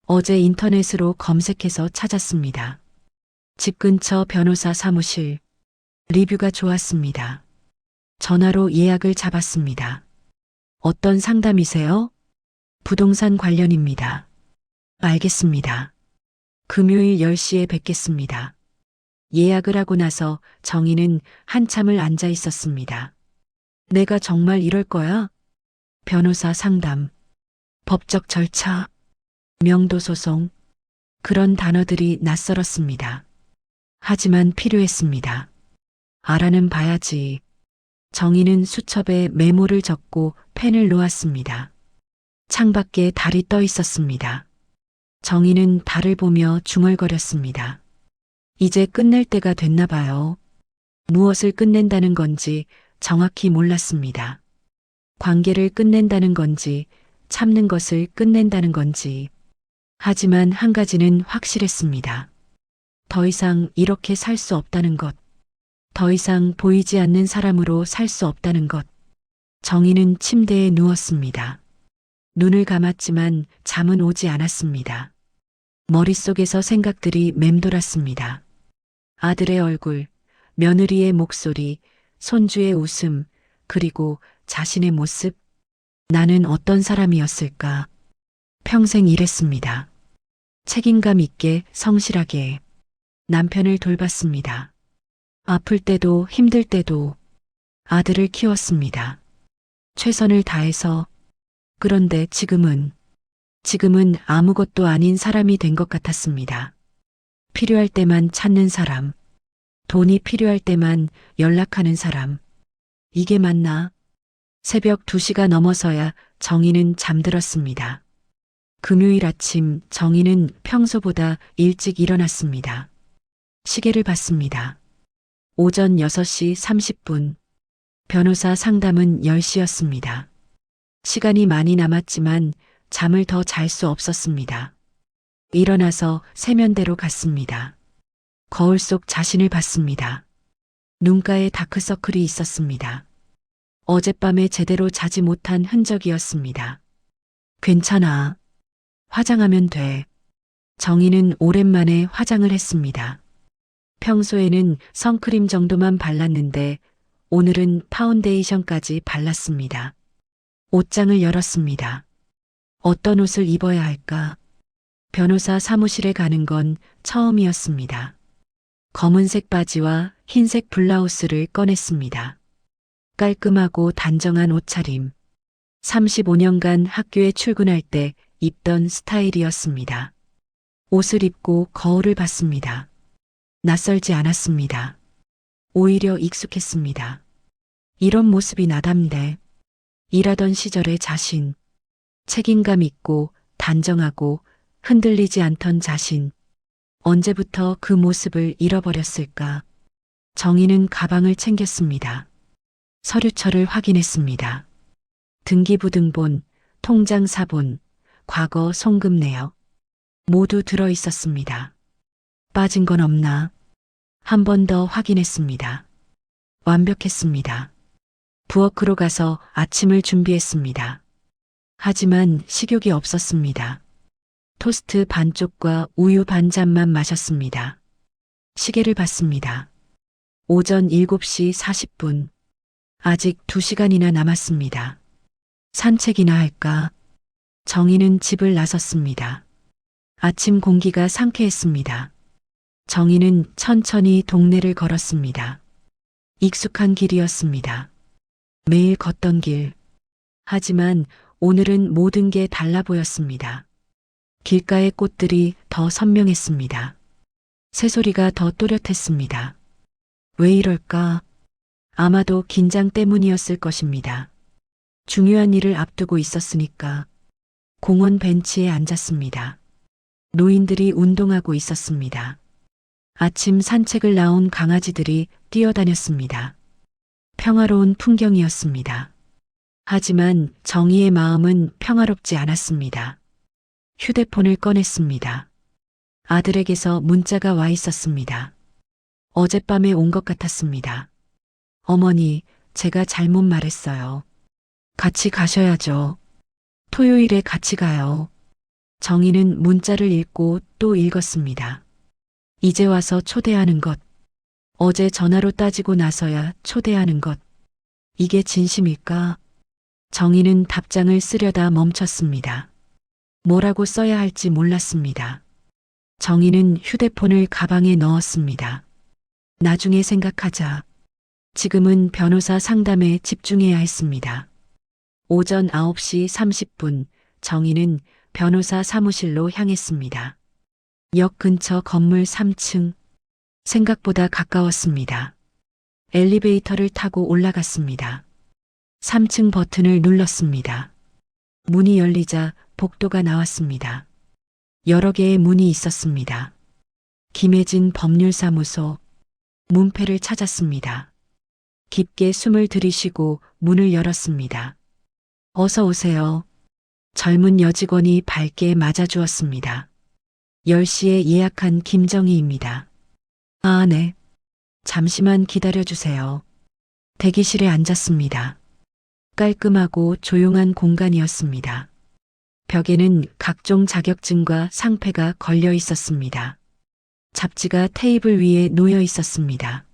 어제 인터넷으로 검색해서 찾았습니다. 집 근처 변호사 사무실. 리뷰가 좋았습니다. 전화로 예약을 잡았습니다. 어떤 상담이세요? 부동산 관련입니다. 알겠습니다. 금요일 10시에 뵙겠습니다. 예약을 하고 나서 정희는 한참을 앉아 있었습니다. 내가 정말 이럴 거야? 변호사 상담, 법적 절차, 명도 소송, 그런 단어들이 낯설었습니다. 하지만 필요했습니다. 알아는 봐야지. 정희는 수첩에 메모를 적고 펜을 놓았습니다. 창밖에 달이 떠 있었습니다. 정희는 달을 보며 중얼거렸습니다. 이제 끝낼 때가 됐나 봐요. 무엇을 끝낸다는 건지 정확히 몰랐습니다. 관계를 끝낸다는 건지, 참는 것을 끝낸다는 건지. 하지만 한 가지는 확실했습니다. 더 이상 이렇게 살 수 없다는 것. 더 이상 보이지 않는 사람으로 살 수 없다는 것. 정희는 침대에 누웠습니다. 눈을 감았지만 잠은 오지 않았습니다. 머릿속에서 생각들이 맴돌았습니다. 아들의 얼굴, 며느리의 목소리, 손주의 웃음, 그리고 자신의 모습. 나는 어떤 사람이었을까? 평생 일했습니다. 책임감 있게, 성실하게 남편을 돌봤습니다. 아플 때도 힘들 때도 아들을 키웠습니다. 최선을 다해서. 그런데 지금은 아무것도 아닌 사람이 된 것 같았습니다. 필요할 때만 찾는 사람, 돈이 필요할 때만 연락하는 사람. 이게 맞나? 새벽 2시가 넘어서야 정희는 잠들었습니다. 금요일 아침 정희는 평소보다 일찍 일어났습니다. 시계를 봤습니다. 오전 6시 30분. 변호사 상담은 10시였습니다. 시간이 많이 남았지만 잠을 더 잘 수 없었습니다. 일어나서 세면대로 갔습니다. 거울 속 자신을 봤습니다. 눈가에 다크서클이 있었습니다. 어젯밤에 제대로 자지 못한 흔적이었습니다. 괜찮아. 화장하면 돼. 정희는 오랜만에 화장을 했습니다. 평소에는 선크림 정도만 발랐는데 오늘은 파운데이션까지 발랐습니다. 옷장을 열었습니다. 어떤 옷을 입어야 할까? 변호사 사무실에 가는 건 처음이었습니다. 검은색 바지와 흰색 블라우스를 꺼냈습니다. 깔끔하고 단정한 옷차림. 35년간 학교에 출근할 때 입던 스타일이었습니다. 옷을 입고 거울을 봤습니다. 낯설지 않았습니다. 오히려 익숙했습니다. 이런 모습이 나답네. 일하던 시절의 자신. 책임감 있고 단정하고 흔들리지 않던 자신. 언제부터 그 모습을 잃어버렸을까? 정희는 가방을 챙겼습니다. 서류처를 확인했습니다. 등기부등본, 통장 사본, 과거 송금 내역. 모두 들어 있었습니다. 빠진 건 없나? 한 번 더 확인했습니다. 완벽했습니다. 부엌으로 가서 아침을 준비했습니다. 하지만 식욕이 없었습니다. 토스트 반쪽과 우유 반 잔만 마셨습니다. 시계를 봤습니다. 오전 7시 40분. 아직 2시간이나 남았습니다. 산책이나 할까? 정희는 집을 나섰습니다. 아침 공기가 상쾌했습니다. 정희는 천천히 동네를 걸었습니다. 익숙한 길이었습니다. 매일 걷던 길. 하지만 오늘은 모든 게 달라 보였습니다. 길가의 꽃들이 더 선명했습니다. 새소리가 더 또렷했습니다. 왜 이럴까? 아마도 긴장 때문이었을 것입니다. 중요한 일을 앞두고 있었으니까. 공원 벤치에 앉았습니다. 노인들이 운동하고 있었습니다. 아침 산책을 나온 강아지들이 뛰어다녔습니다. 평화로운 풍경이었습니다. 하지만 정희의 마음은 평화롭지 않았습니다. 휴대폰을 꺼냈습니다. 아들에게서 문자가 와 있었습니다. 어젯밤에 온 것 같았습니다. 어머니, 제가 잘못 말했어요. 같이 가셔야죠. 토요일에 같이 가요. 정희는 문자를 읽고 또 읽었습니다. 이제 와서 초대하는 것. 어제 전화로 따지고 나서야 초대하는 것. 이게 진심일까? 정희는 답장을 쓰려다 멈췄습니다. 뭐라고 써야 할지 몰랐습니다. 정희는 휴대폰을 가방에 넣었습니다. 나중에 생각하자. 지금은 변호사 상담에 집중해야 했습니다. 오전 9시 30분 정희는 변호사 사무실로 향했습니다. 역 근처 건물 3층. 생각보다 가까웠습니다. 엘리베이터를 타고 올라갔습니다. 3층 버튼을 눌렀습니다. 문이 열리자 복도가 나왔습니다. 여러 개의 문이 있었습니다. 김혜진 법률사무소, 문패를 찾았습니다. 깊게 숨을 들이쉬고 문을 열었습니다. 어서 오세요. 젊은 여직원이 밝게 맞아주었습니다. 10시에 예약한 김정희입니다. 아, 네. 잠시만 기다려주세요. 대기실에 앉았습니다. 깔끔하고 조용한 공간이었습니다. 벽에는 각종 자격증과 상패가 걸려 있었습니다. 잡지가 테이블 위에 놓여 있었습니다.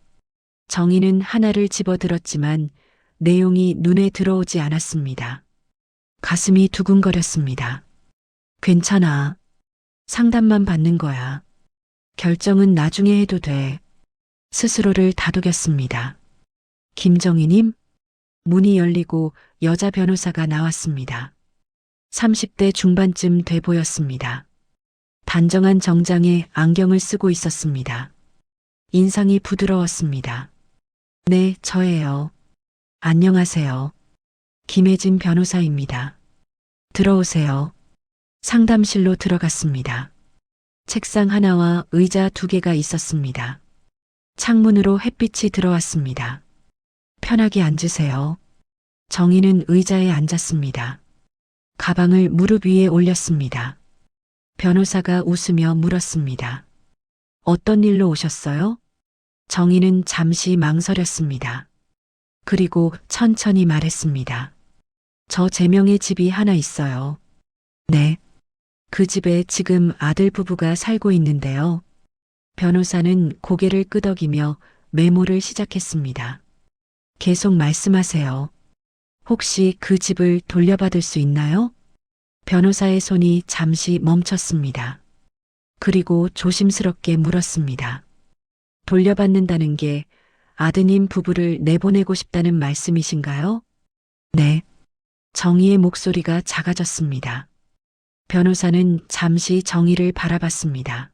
정희는 하나를 집어들었지만 내용이 눈에 들어오지 않았습니다. 가슴이 두근거렸습니다. 괜찮아. 상담만 받는 거야. 결정은 나중에 해도 돼. 스스로를 다독였습니다. 김정희님? 문이 열리고 여자 변호사가 나왔습니다. 30대 중반쯤 돼 보였습니다. 단정한 정장에 안경을 쓰고 있었습니다. 인상이 부드러웠습니다. 네, 저예요. 안녕하세요. 김혜진 변호사입니다. 들어오세요. 상담실로 들어갔습니다. 책상 하나와 의자 2개가 있었습니다. 창문으로 햇빛이 들어왔습니다. 편하게 앉으세요. 정희는 의자에 앉았습니다. 가방을 무릎 위에 올렸습니다. 변호사가 웃으며 물었습니다. 어떤 일로 오셨어요? 정희는 잠시 망설였습니다. 그리고 천천히 말했습니다. 저 제명의 집이 하나 있어요. 네. 그 집에 지금 아들 부부가 살고 있는데요. 변호사는 고개를 끄덕이며 메모를 시작했습니다. 계속 말씀하세요. 혹시 그 집을 돌려받을 수 있나요? 변호사의 손이 잠시 멈췄습니다. 그리고 조심스럽게 물었습니다. 돌려받는다는 게 아드님 부부를 내보내고 싶다는 말씀이신가요? 네. 정희의 목소리가 작아졌습니다. 변호사는 잠시 정희를 바라봤습니다.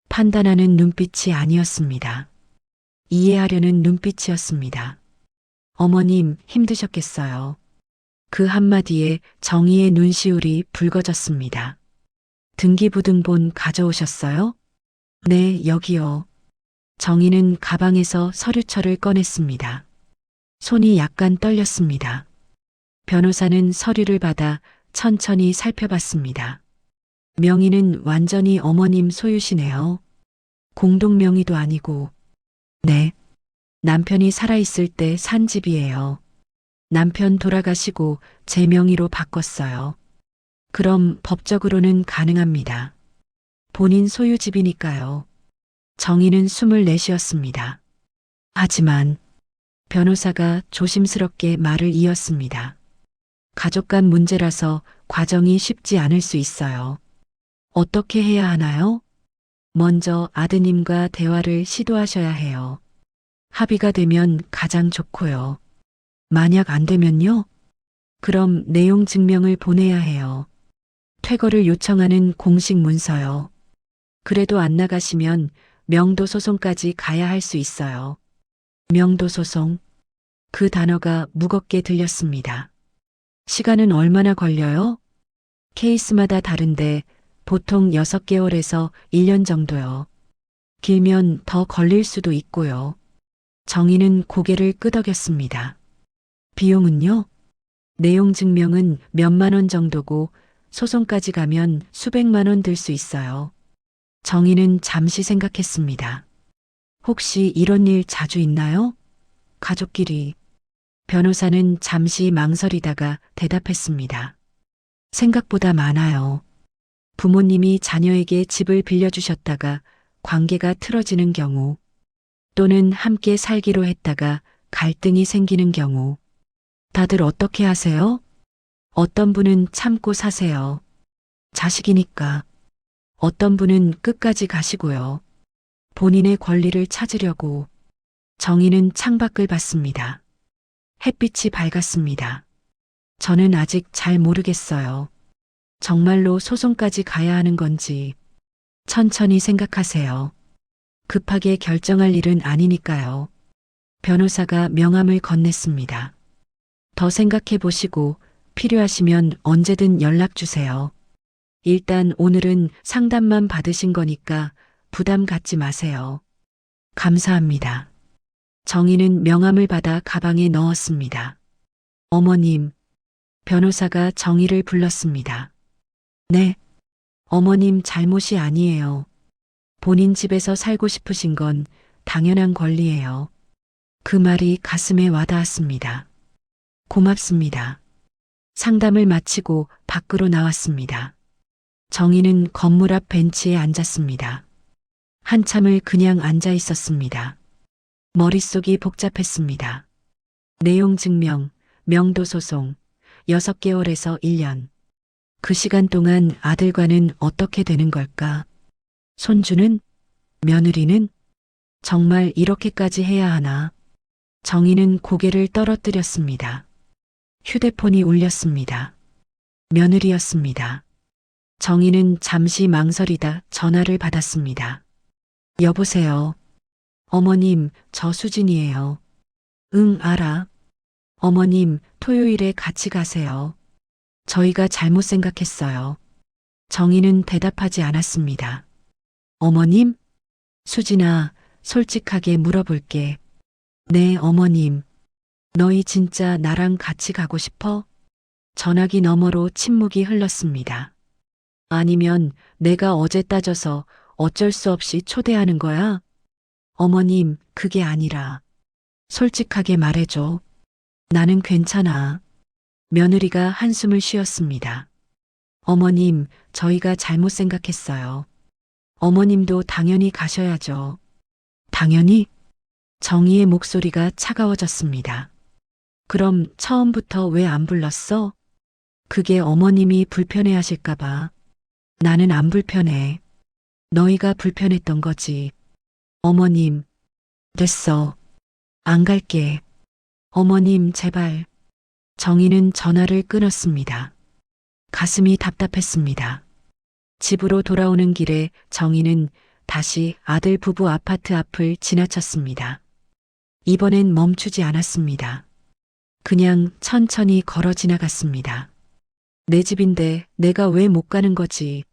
판단하는 눈빛이 아니었습니다. 이해하려는 눈빛이었습니다. 어머님 힘드셨겠어요. 그 한마디에 정희의 눈시울이 붉어졌습니다. 등기부등본 가져오셨어요? 네, 여기요. 정희는 가방에서 서류철을 꺼냈습니다. 손이 약간 떨렸습니다. 변호사는 서류를 받아 천천히 살펴봤습니다. 명의는 완전히 어머님 소유시네요. 공동명의도 아니고. 네. 남편이 살아있을 때 산 집이에요. 남편 돌아가시고 제 명의로 바꿨어요. 그럼 법적으로는 가능합니다. 본인 소유 집이니까요. 정희는 숨을 내쉬었습니다. 하지만 변호사가 조심스럽게 말을 이었습니다. 가족 간 문제라서 과정이 쉽지 않을 수 있어요. 어떻게 해야 하나요? 먼저 아드님과 대화를 시도하셔야 해요. 합의가 되면 가장 좋고요. 만약 안 되면요? 그럼 내용 증명을 보내야 해요. 퇴거를 요청하는 공식 문서요. 그래도 안 나가시면 명도 소송까지 가야 할 수 있어요. 명도 소송. 그 단어가 무겁게 들렸습니다. 시간은 얼마나 걸려요? 케이스마다 다른데 보통 6개월에서 1년 정도요. 길면 더 걸릴 수도 있고요. 정희는 고개를 끄덕였습니다. 비용은요? 내용 증명은 몇만 원 정도고 소송까지 가면 수백만 원 들 수 있어요. 정희는 잠시 생각했습니다. 혹시 이런 일 자주 있나요? 가족끼리. 변호사는 잠시 망설이다가 대답했습니다. 생각보다 많아요. 부모님이 자녀에게 집을 빌려주셨다가 관계가 틀어지는 경우, 또는 함께 살기로 했다가 갈등이 생기는 경우. 다들 어떻게 하세요? 어떤 분은 참고 사세요. 자식이니까. 어떤 분은 끝까지 가시고요. 본인의 권리를 찾으려고. 정희는 창밖을 봤습니다. 햇빛이 밝았습니다. 저는 아직 잘 모르겠어요. 정말로 소송까지 가야 하는 건지. 천천히 생각하세요. 급하게 결정할 일은 아니니까요. 변호사가 명함을 건넸습니다. 더 생각해 보시고 필요하시면 언제든 연락 주세요. 일단 오늘은 상담만 받으신 거니까 부담 갖지 마세요. 감사합니다. 정희는 명함을 받아 가방에 넣었습니다. 어머님, 변호사가 정희를 불렀습니다. 네, 어머님 잘못이 아니에요. 본인 집에서 살고 싶으신 건 당연한 권리예요. 그 말이 가슴에 와닿았습니다. 고맙습니다. 상담을 마치고 밖으로 나왔습니다. 정희는 건물 앞 벤치에 앉았습니다. 한참을 그냥 앉아 있었습니다. 머릿속이 복잡했습니다. 내용 증명, 명도 소송, 6개월에서 1년. 그 시간 동안 아들과는 어떻게 되는 걸까? 손주는? 며느리는? 정말 이렇게까지 해야 하나? 정희는 고개를 떨어뜨렸습니다. 휴대폰이 울렸습니다. 며느리였습니다. 정희는 잠시 망설이다 전화를 받았습니다. 여보세요. 어머님, 저 수진이에요. 응, 알아. 어머님, 토요일에 같이 가세요. 저희가 잘못 생각했어요. 정희는 대답하지 않았습니다. 어머님? 수진아, 솔직하게 물어볼게. 네, 어머님. 너희 진짜 나랑 같이 가고 싶어? 전화기 너머로 침묵이 흘렀습니다. 아니면 내가 어제 따져서 어쩔 수 없이 초대하는 거야? 어머님, 그게 아니라. 솔직하게 말해줘. 나는 괜찮아. 며느리가 한숨을 쉬었습니다. 어머님, 저희가 잘못 생각했어요. 어머님도 당연히 가셔야죠. 당연히? 정희의 목소리가 차가워졌습니다. 그럼 처음부터 왜 안 불렀어? 그게 어머님이 불편해하실까봐. 나는 안 불편해. 너희가 불편했던 거지. 어머님, 됐어. 안 갈게. 어머님, 제발. 정희는 전화를 끊었습니다. 가슴이 답답했습니다. 집으로 돌아오는 길에 정희는 다시 아들 부부 아파트 앞을 지나쳤습니다. 이번엔 멈추지 않았습니다. 그냥 천천히 걸어 지나갔습니다. 내 집인데 내가 왜 못 가는 거지?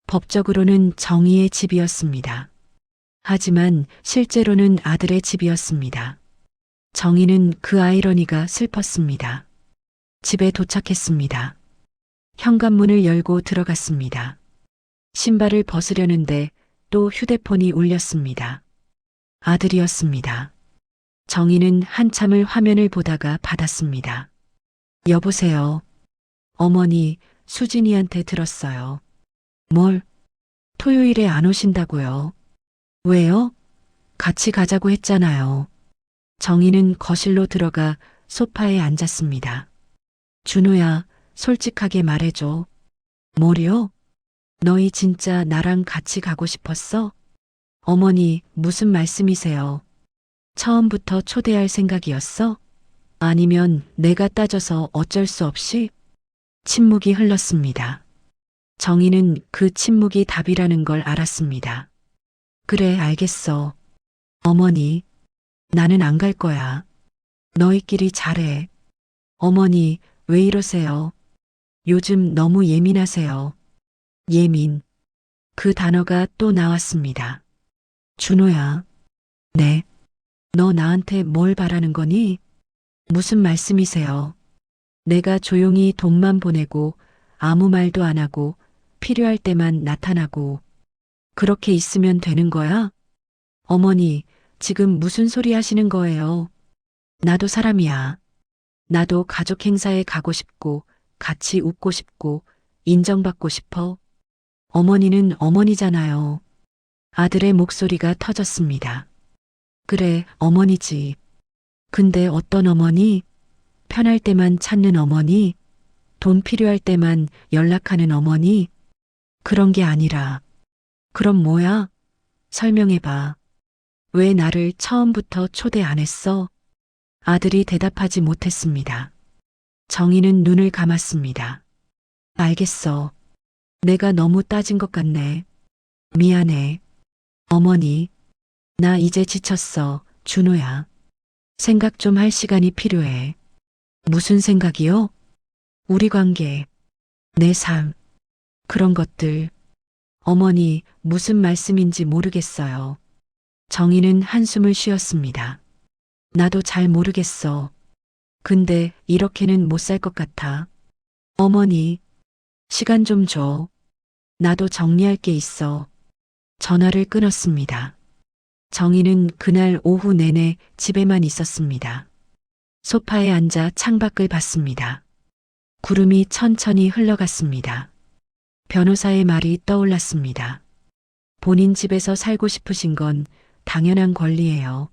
법적으로는 정희의 집이었습니다. 하지만 실제로는 아들의 집이었습니다. 정희는 그 아이러니가 슬펐습니다. 집에 도착했습니다. 현관문을 열고 들어갔습니다. 신발을 벗으려는데 또 휴대폰이 울렸습니다. 아들이었습니다. 정희는 한참을 화면을 보다가 받았습니다. 여보세요. 어머니, 수진이한테 들었어요. 뭘? 토요일에 안 오신다고요? 왜요? 같이 가자고 했잖아요. 정희는 거실로 들어가 소파에 앉았습니다. 준호야, 솔직하게 말해줘. 뭐요? 너희 진짜 나랑 같이 가고 싶었어? 어머니, 무슨 말씀이세요? 처음부터 초대할 생각이었어? 아니면 내가 따져서 어쩔 수 없이? 침묵이 흘렀습니다. 정희는 그 침묵이 답이라는 걸 알았습니다. 그래, 알겠어. 어머니, 나는 안 갈 거야. 너희끼리 잘해. 어머니, 왜 이러세요? 요즘 너무 예민하세요. 예민. 그 단어가 또 나왔습니다. 준호야. 네. 너 나한테 뭘 바라는 거니? 무슨 말씀이세요? 내가 조용히 돈만 보내고 아무 말도 안 하고 필요할 때만 나타나고 그렇게 있으면 되는 거야? 어머니, 지금 무슨 소리 하시는 거예요? 나도 사람이야. 나도 가족 행사에 가고 싶고 같이 웃고 싶고 인정받고 싶어. 어머니는 어머니잖아요. 아들의 목소리가 터졌습니다. 그래, 어머니지. 근데 어떤 어머니? 편할 때만 찾는 어머니? 돈 필요할 때만 연락하는 어머니? 그런 게 아니라. 그럼 뭐야? 설명해봐. 왜 나를 처음부터 초대 안 했어? 아들이 대답하지 못했습니다. 정희는 눈을 감았습니다. 알겠어. 내가 너무 따진 것 같네. 미안해. 어머니, 나 이제 지쳤어, 준호야. 생각 좀 할 시간이 필요해. 무슨 생각이요? 우리 관계, 내 삶, 그런 것들. 어머니, 무슨 말씀인지 모르겠어요. 정희는 한숨을 쉬었습니다. 나도 잘 모르겠어. 근데 이렇게는 못 살 것 같아. 어머니, 시간 좀 줘. 나도 정리할 게 있어. 전화를 끊었습니다. 정희는 그날 오후 내내 집에만 있었습니다. 소파에 앉아 창밖을 봤습니다. 구름이 천천히 흘러갔습니다. 변호사의 말이 떠올랐습니다. 본인 집에서 살고 싶으신 건 당연한 권리예요.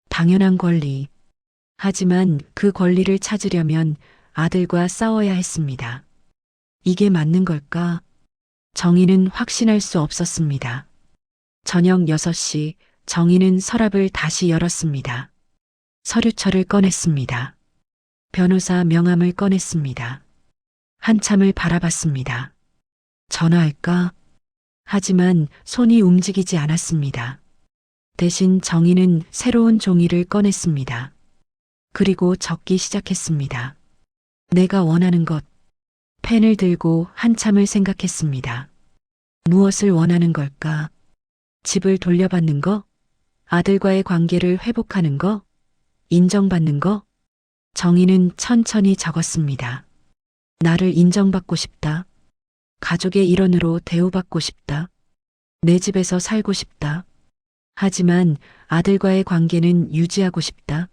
당연한 권리. 하지만 그 권리를 찾으려면 아들과 싸워야 했습니다. 이게 맞는 걸까? 정희는 확신할 수 없었습니다. 저녁 6시 정희는 서랍을 다시 열었습니다. 서류철을 꺼냈습니다. 변호사 명함을 꺼냈습니다. 한참을 바라봤습니다. 전화할까? 하지만 손이 움직이지 않았습니다. 대신 정희는 새로운 종이를 꺼냈습니다. 그리고 적기 시작했습니다. 내가 원하는 것. 펜을 들고 한참을 생각했습니다. 무엇을 원하는 걸까? 집을 돌려받는 거? 아들과의 관계를 회복하는 거? 인정받는 거? 정희는 천천히 적었습니다. 나를 인정받고 싶다. 가족의 일원으로 대우받고 싶다. 내 집에서 살고 싶다. 하지만 아들과의 관계는 유지하고 싶다.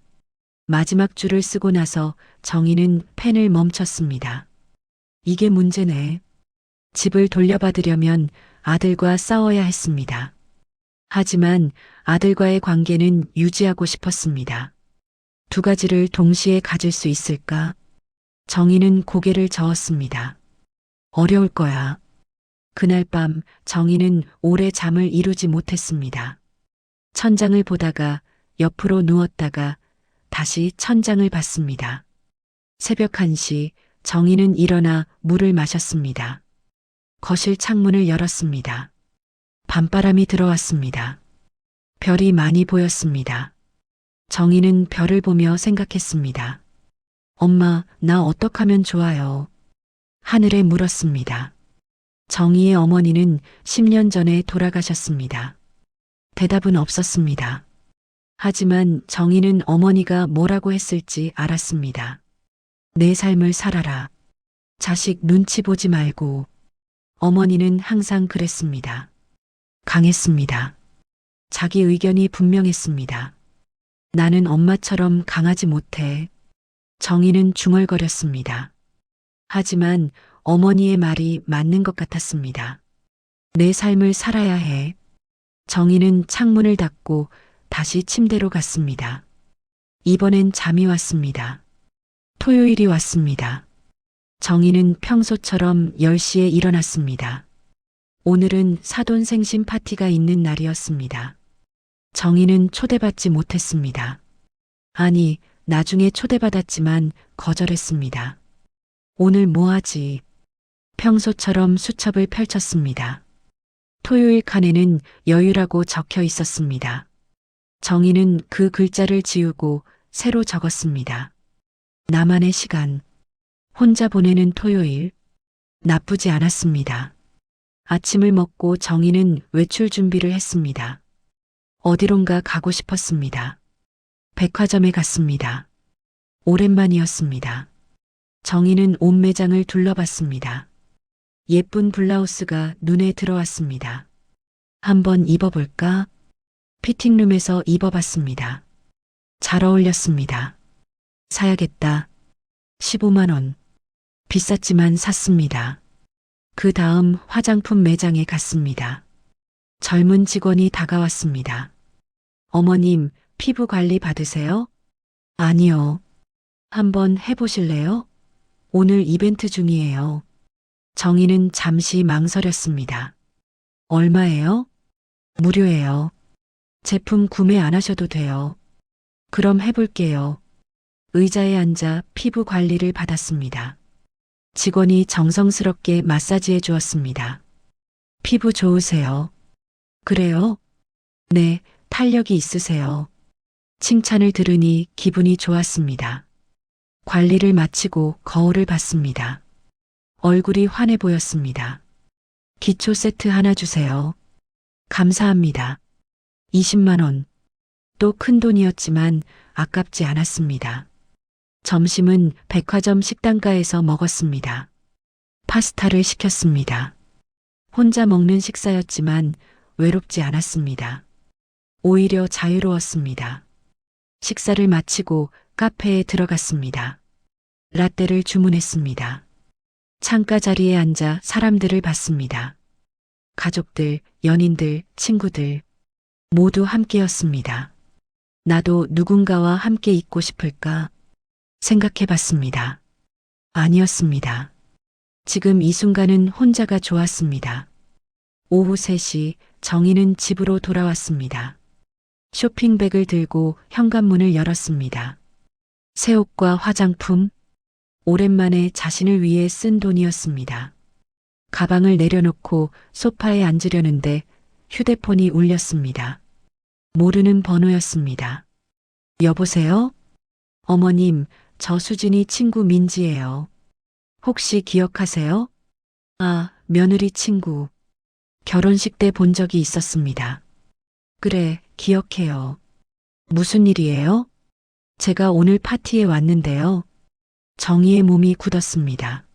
마지막 줄을 쓰고 나서 정희는 펜을 멈췄습니다. 이게 문제네. 집을 돌려받으려면 아들과 싸워야 했습니다. 하지만 아들과의 관계는 유지하고 싶었습니다. 두 가지를 동시에 가질 수 있을까? 정희는 고개를 저었습니다. 어려울 거야. 그날 밤 정희는 오래 잠을 이루지 못했습니다. 천장을 보다가 옆으로 누웠다가 다시 천장을 봤습니다. 새벽 1시 정희는 일어나 물을 마셨습니다. 거실 창문을 열었습니다. 밤바람이 들어왔습니다. 별이 많이 보였습니다. 정희는 별을 보며 생각했습니다. 엄마, 나 어떡하면 좋아요? 하늘에 물었습니다. 정희의 어머니는 10년 전에 돌아가셨습니다. 대답은 없었습니다. 하지만 정희는 어머니가 뭐라고 했을지 알았습니다. 내 삶을 살아라. 자식 눈치 보지 말고. 어머니는 항상 그랬습니다. 강했습니다. 자기 의견이 분명했습니다. 나는 엄마처럼 강하지 못해. 정희는 중얼거렸습니다. 하지만 어머니의 말이 맞는 것 같았습니다. 내 삶을 살아야 해. 정희는 창문을 닫고 다시 침대로 갔습니다. 이번엔 잠이 왔습니다. 토요일이 왔습니다. 정희는 평소처럼 10시에 일어났습니다. 오늘은 사돈생신 파티가 있는 날이었습니다. 정희는 초대받지 못했습니다. 아니, 나중에 초대받았지만 거절했습니다. 오늘 뭐 하지? 평소처럼 수첩을 펼쳤습니다. 토요일 칸에는 여유라고 적혀 있었습니다. 정희는 그 글자를 지우고 새로 적었습니다. 나만의 시간. 혼자 보내는 토요일. 나쁘지 않았습니다. 아침을 먹고 정희는 외출 준비를 했습니다. 어디론가 가고 싶었습니다. 백화점에 갔습니다. 오랜만이었습니다. 정희는 온 매장을 둘러봤습니다. 예쁜 블라우스가 눈에 들어왔습니다. 한번 입어볼까? 피팅룸에서 입어봤습니다. 잘 어울렸습니다. 사야겠다. 15만 원. 비쌌지만 샀습니다. 그 다음 화장품 매장에 갔습니다. 젊은 직원이 다가왔습니다. 어머님, 피부 관리 받으세요? 아니요. 한번 해보실래요? 오늘 이벤트 중이에요. 정희는 잠시 망설였습니다. 얼마예요? 무료예요. 제품 구매 안 하셔도 돼요. 그럼 해볼게요. 의자에 앉아 피부 관리를 받았습니다. 직원이 정성스럽게 마사지해 주었습니다. 피부 좋으세요? 그래요? 네, 탄력이 있으세요. 칭찬을 들으니 기분이 좋았습니다. 관리를 마치고 거울을 봤습니다. 얼굴이 환해 보였습니다. 기초 세트 하나 주세요. 감사합니다. 20만 원. 또 큰 돈이었지만 아깝지 않았습니다. 점심은 백화점 식당가에서 먹었습니다. 파스타를 시켰습니다. 혼자 먹는 식사였지만 외롭지 않았습니다. 오히려 자유로웠습니다. 식사를 마치고 카페에 들어갔습니다. 라떼를 주문했습니다. 창가 자리에 앉아 사람들을 봤습니다. 가족들, 연인들, 친구들 모두 함께였습니다. 나도 누군가와 함께 있고 싶을까 생각해 봤습니다. 아니었습니다. 지금 이 순간은 혼자가 좋았습니다. 오후 3시 정희는 집으로 돌아왔습니다. 쇼핑백을 들고 현관문을 열었습니다. 새 옷과 화장품, 오랜만에 자신을 위해 쓴 돈이었습니다. 가방을 내려놓고 소파에 앉으려는데 휴대폰이 울렸습니다. 모르는 번호였습니다. 여보세요? 어머님, 저 수진이 친구 민지예요. 혹시 기억하세요? 아, 며느리 친구. 결혼식 때 본 적이 있었습니다. 그래, 기억해요. 무슨 일이에요? 제가 오늘 파티에 왔는데요. 정희의 몸이 굳었습니다.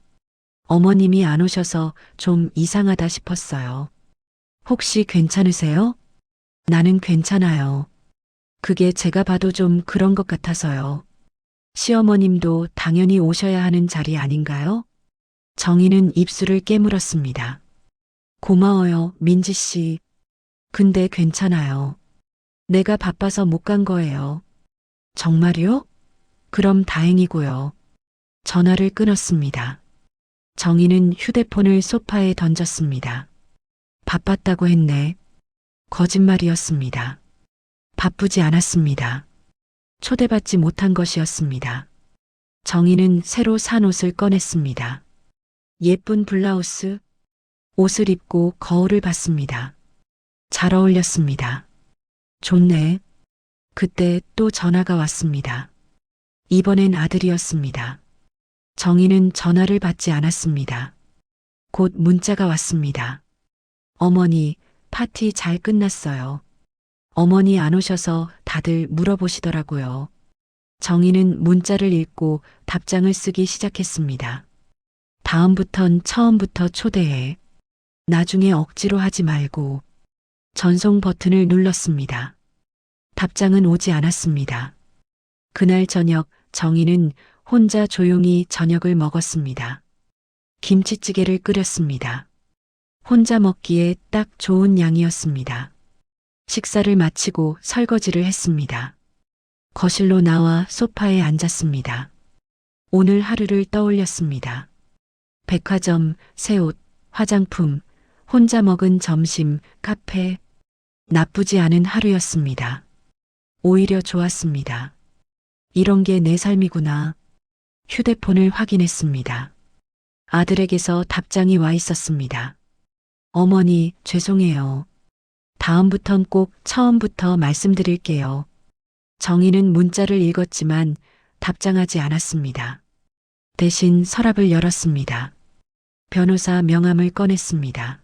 어머님이 안 오셔서 좀 이상하다 싶었어요. 혹시 괜찮으세요? 나는 괜찮아요. 그게 제가 봐도 좀 그런 것 같아서요. 시어머님도 당연히 오셔야 하는 자리 아닌가요? 정희는 입술을 깨물었습니다. 고마워요, 민지 씨. 근데 괜찮아요. 내가 바빠서 못 간 거예요. 정말요? 그럼 다행이고요. 전화를 끊었습니다. 정희는 휴대폰을 소파에 던졌습니다. 바빴다고 했네. 거짓말이었습니다. 바쁘지 않았습니다. 초대받지 못한 것이었습니다. 정희는 새로 산 옷을 꺼냈습니다. 예쁜 블라우스, 옷을 입고 거울을 봤습니다. 잘 어울렸습니다. 좋네. 그때 또 전화가 왔습니다. 이번엔 아들이었습니다. 정희는 전화를 받지 않았습니다. 곧 문자가 왔습니다. 어머니, 파티 잘 끝났어요. 어머니 안 오셔서 다들 물어보시더라고요. 정희는 문자를 읽고 답장을 쓰기 시작했습니다. 다음부턴 처음부터 초대해. 나중에 억지로 하지 말고. 전송 버튼을 눌렀습니다. 답장은 오지 않았습니다. 그날 저녁 정희는 혼자 조용히 저녁을 먹었습니다. 김치찌개를 끓였습니다. 혼자 먹기에 딱 좋은 양이었습니다. 식사를 마치고 설거지를 했습니다. 거실로 나와 소파에 앉았습니다. 오늘 하루를 떠올렸습니다. 백화점, 새 옷, 화장품, 혼자 먹은 점심, 카페. 나쁘지 않은 하루였습니다. 오히려 좋았습니다. 이런 게 내 삶이구나. 휴대폰을 확인했습니다. 아들에게서 답장이 와 있었습니다. 어머니, 죄송해요. 다음부턴 꼭 처음부터 말씀드릴게요. 정희는 문자를 읽었지만 답장하지 않았습니다. 대신 서랍을 열었습니다. 변호사 명함을 꺼냈습니다.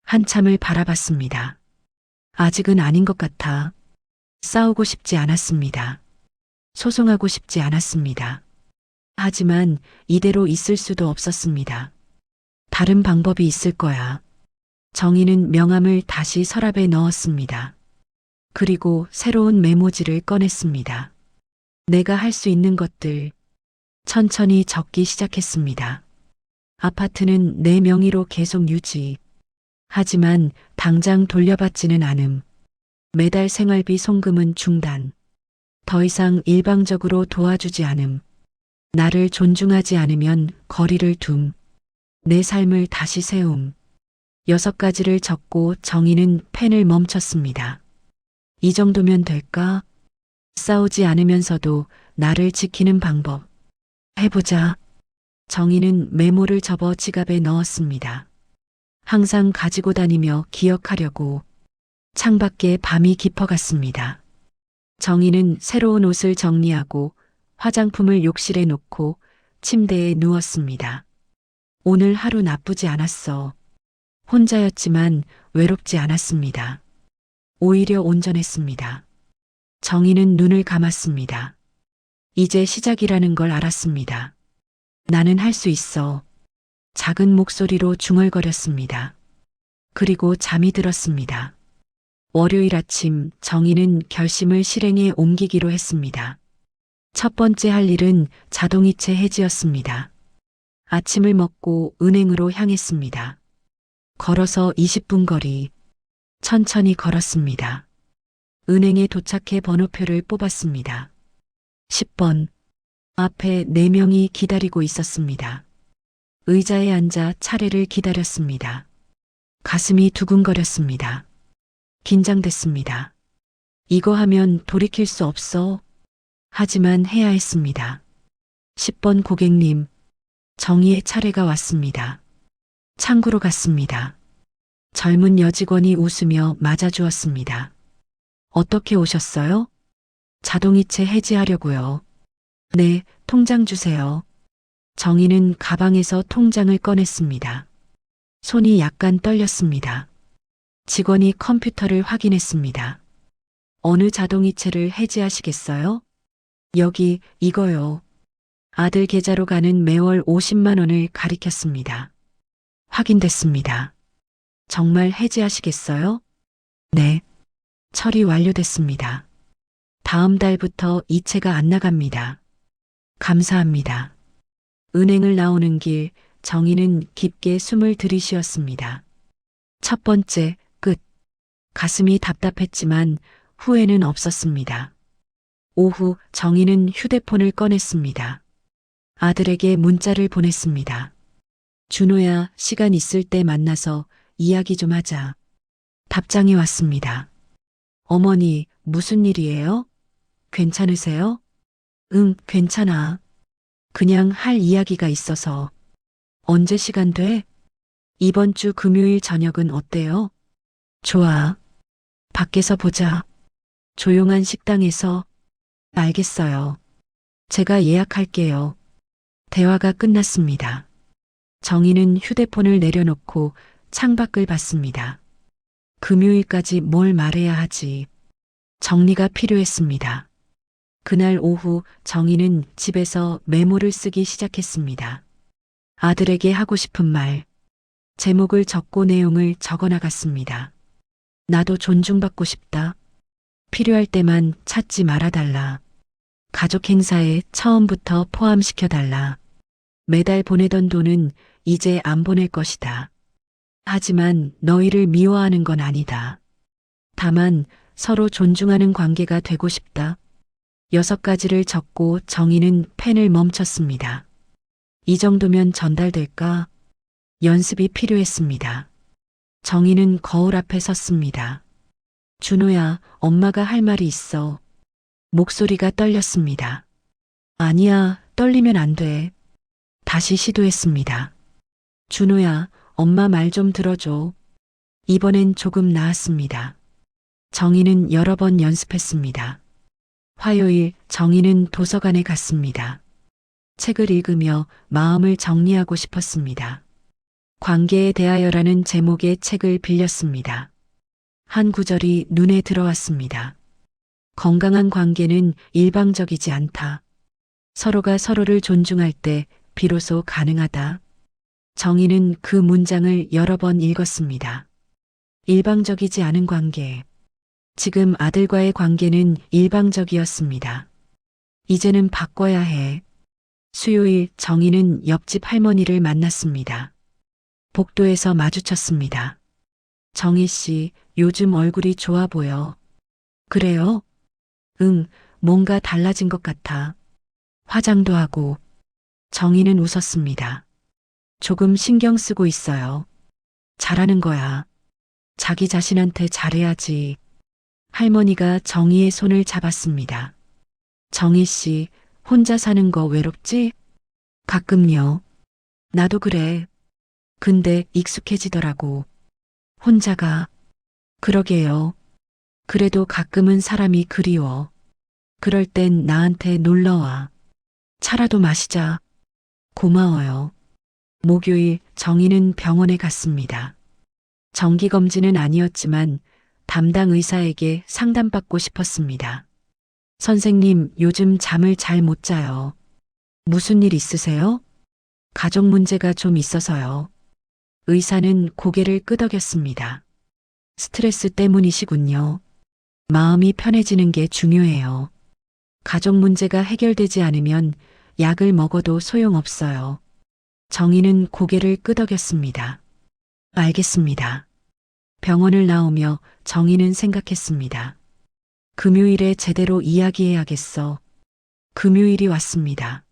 한참을 바라봤습니다. 아직은 아닌 것 같아. 싸우고 싶지 않았습니다. 소송하고 싶지 않았습니다. 하지만 이대로 있을 수도 없었습니다. 다른 방법이 있을 거야. 정희는 명함을 다시 서랍에 넣었습니다. 그리고 새로운 메모지를 꺼냈습니다. 내가 할 수 있는 것들 천천히 적기 시작했습니다. 아파트는 내 명의로 계속 유지. 하지만 당장 돌려받지는 않음. 매달 생활비 송금은 중단. 더 이상 일방적으로 도와주지 않음. 나를 존중하지 않으면 거리를 둠. 내 삶을 다시 세움. 6가지를 적고 정희는 펜을 멈췄습니다. 이 정도면 될까? 싸우지 않으면서도 나를 지키는 방법. 해보자. 정희는 메모를 접어 지갑에 넣었습니다. 항상 가지고 다니며 기억하려고. 창밖에 밤이 깊어갔습니다. 정희는 새로운 옷을 정리하고 화장품을 욕실에 놓고 침대에 누웠습니다. 오늘 하루 나쁘지 않았어. 혼자였지만 외롭지 않았습니다. 오히려 온전했습니다. 정희는 눈을 감았습니다. 이제 시작이라는 걸 알았습니다. 나는 할 수 있어. 작은 목소리로 중얼거렸습니다. 그리고 잠이 들었습니다. 월요일 아침 정희는 결심을 실행에 옮기기로 했습니다. 첫 번째 할 일은 자동이체 해지였습니다. 아침을 먹고 은행으로 향했습니다. 걸어서 20분 거리, 천천히 걸었습니다. 은행에 도착해 번호표를 뽑았습니다. 10번. 앞에 4명이 기다리고 있었습니다. 의자에 앉아 차례를 기다렸습니다. 가슴이 두근거렸습니다. 긴장됐습니다. 이거 하면 돌이킬 수 없어. 하지만 해야 했습니다. 10번 고객님, 정희의 차례가 왔습니다. 창구로 갔습니다. 젊은 여직원이 웃으며 맞아주었습니다. 어떻게 오셨어요? 자동이체 해지하려고요. 네, 통장 주세요. 정희는 가방에서 통장을 꺼냈습니다. 손이 약간 떨렸습니다. 직원이 컴퓨터를 확인했습니다. 어느 자동이체를 해지하시겠어요? 여기, 이거요. 아들 계좌로 가는 매월 50만 원을 가리켰습니다. 확인됐습니다. 정말 해지하시겠어요? 네. 처리 완료됐습니다. 다음 달부터 이체가 안 나갑니다. 감사합니다. 은행을 나오는 길, 정희는 깊게 숨을 들이쉬었습니다. 첫 번째, 끝. 가슴이 답답했지만 후회는 없었습니다. 오후 정희는 휴대폰을 꺼냈습니다. 아들에게 문자를 보냈습니다. 준호야, 시간 있을 때 만나서 이야기 좀 하자. 답장이 왔습니다. 어머니, 무슨 일이에요? 괜찮으세요? 응, 괜찮아. 그냥 할 이야기가 있어서. 언제 시간 돼? 이번 주 금요일 저녁은 어때요? 좋아. 밖에서 보자. 조용한 식당에서. 알겠어요. 제가 예약할게요. 대화가 끝났습니다. 정희는 휴대폰을 내려놓고 창밖을 봤습니다. 금요일까지 뭘 말해야 하지. 정리가 필요했습니다. 그날 오후 정희는 집에서 메모를 쓰기 시작했습니다. 아들에게 하고 싶은 말, 제목을 적고 내용을 적어 나갔습니다. 나도 존중받고 싶다. 필요할 때만 찾지 말아달라. 가족 행사에 처음부터 포함시켜달라. 매달 보내던 돈은 이제 안 보낼 것이다. 하지만 너희를 미워하는 건 아니다. 다만 서로 존중하는 관계가 되고 싶다. 6가지를 적고 정희는 펜을 멈췄습니다. 이 정도면 전달될까? 연습이 필요했습니다. 정희는 거울 앞에 섰습니다. 준호야, 엄마가 할 말이 있어. 목소리가 떨렸습니다. 아니야, 떨리면 안 돼. 다시 시도했습니다. 준호야, 엄마 말 좀 들어줘. 이번엔 조금 나았습니다. 정희는 여러 번 연습했습니다. 화요일 정희는 도서관에 갔습니다. 책을 읽으며 마음을 정리하고 싶었습니다. 관계에 대하여라는 제목의 책을 빌렸습니다. 한 구절이 눈에 들어왔습니다. 건강한 관계는 일방적이지 않다. 서로가 서로를 존중할 때 비로소 가능하다. 정희는 그 문장을 여러 번 읽었습니다. 일방적이지 않은 관계. 지금 아들과의 관계는 일방적이었습니다. 이제는 바꿔야 해. 수요일 정희는 옆집 할머니를 만났습니다. 복도에서 마주쳤습니다. 정희 씨, 요즘 얼굴이 좋아 보여. 그래요? 응, 뭔가 달라진 것 같아. 화장도 하고. 정희는 웃었습니다. 조금 신경 쓰고 있어요. 잘하는 거야. 자기 자신한테 잘해야지. 할머니가 정희의 손을 잡았습니다. 정희 씨, 혼자 사는 거 외롭지? 가끔요. 나도 그래. 근데 익숙해지더라고. 혼자가. 그러게요. 그래도 가끔은 사람이 그리워. 그럴 땐 나한테 놀러와. 차라도 마시자. 고마워요. 목요일 정희는 병원에 갔습니다. 정기검진은 아니었지만 담당 의사에게 상담받고 싶었습니다. 선생님, 요즘 잠을 잘 못 자요. 무슨 일 있으세요? 가족 문제가 좀 있어서요. 의사는 고개를 끄덕였습니다. 스트레스 때문이시군요. 마음이 편해지는 게 중요해요. 가족 문제가 해결되지 않으면 약을 먹어도 소용없어요. 정희는 고개를 끄덕였습니다. 알겠습니다. 병원을 나오며 정희는 생각했습니다. 금요일에 제대로 이야기해야겠어. 금요일이 왔습니다.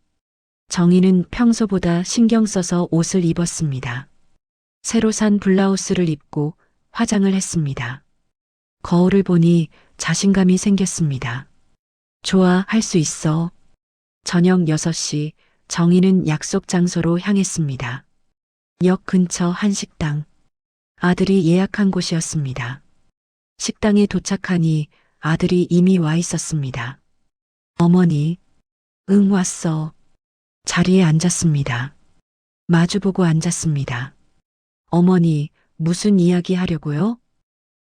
정희는 평소보다 신경 써서 옷을 입었습니다. 새로 산 블라우스를 입고 화장을 했습니다. 거울을 보니 자신감이 생겼습니다. 좋아, 할 수 있어. 저녁 6시 정희는 약속 장소로 향했습니다. 역 근처 한 식당. 아들이 예약한 곳이었습니다. 식당에 도착하니 아들이 이미 와 있었습니다. 어머니, 응, 왔어. 자리에 앉았습니다. 마주보고 앉았습니다. 어머니, 무슨 이야기 하려고요?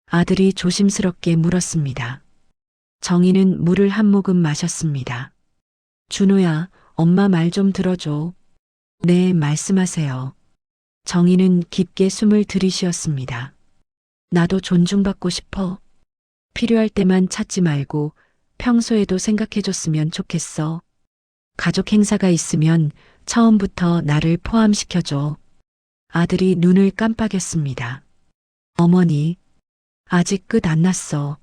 아들이 조심스럽게 물었습니다. 정희는 물을 한 모금 마셨습니다. 준호야, 엄마 말 좀 들어줘. 네, 말씀하세요. 정희는 깊게 숨을 들이쉬었습니다. 나도 존중받고 싶어. 필요할 때만 찾지 말고 평소에도 생각해줬으면 좋겠어. 가족 행사가 있으면 처음부터 나를 포함시켜줘. 아들이 눈을 깜빡였습니다. 어머니, 아직 끝 안 났어.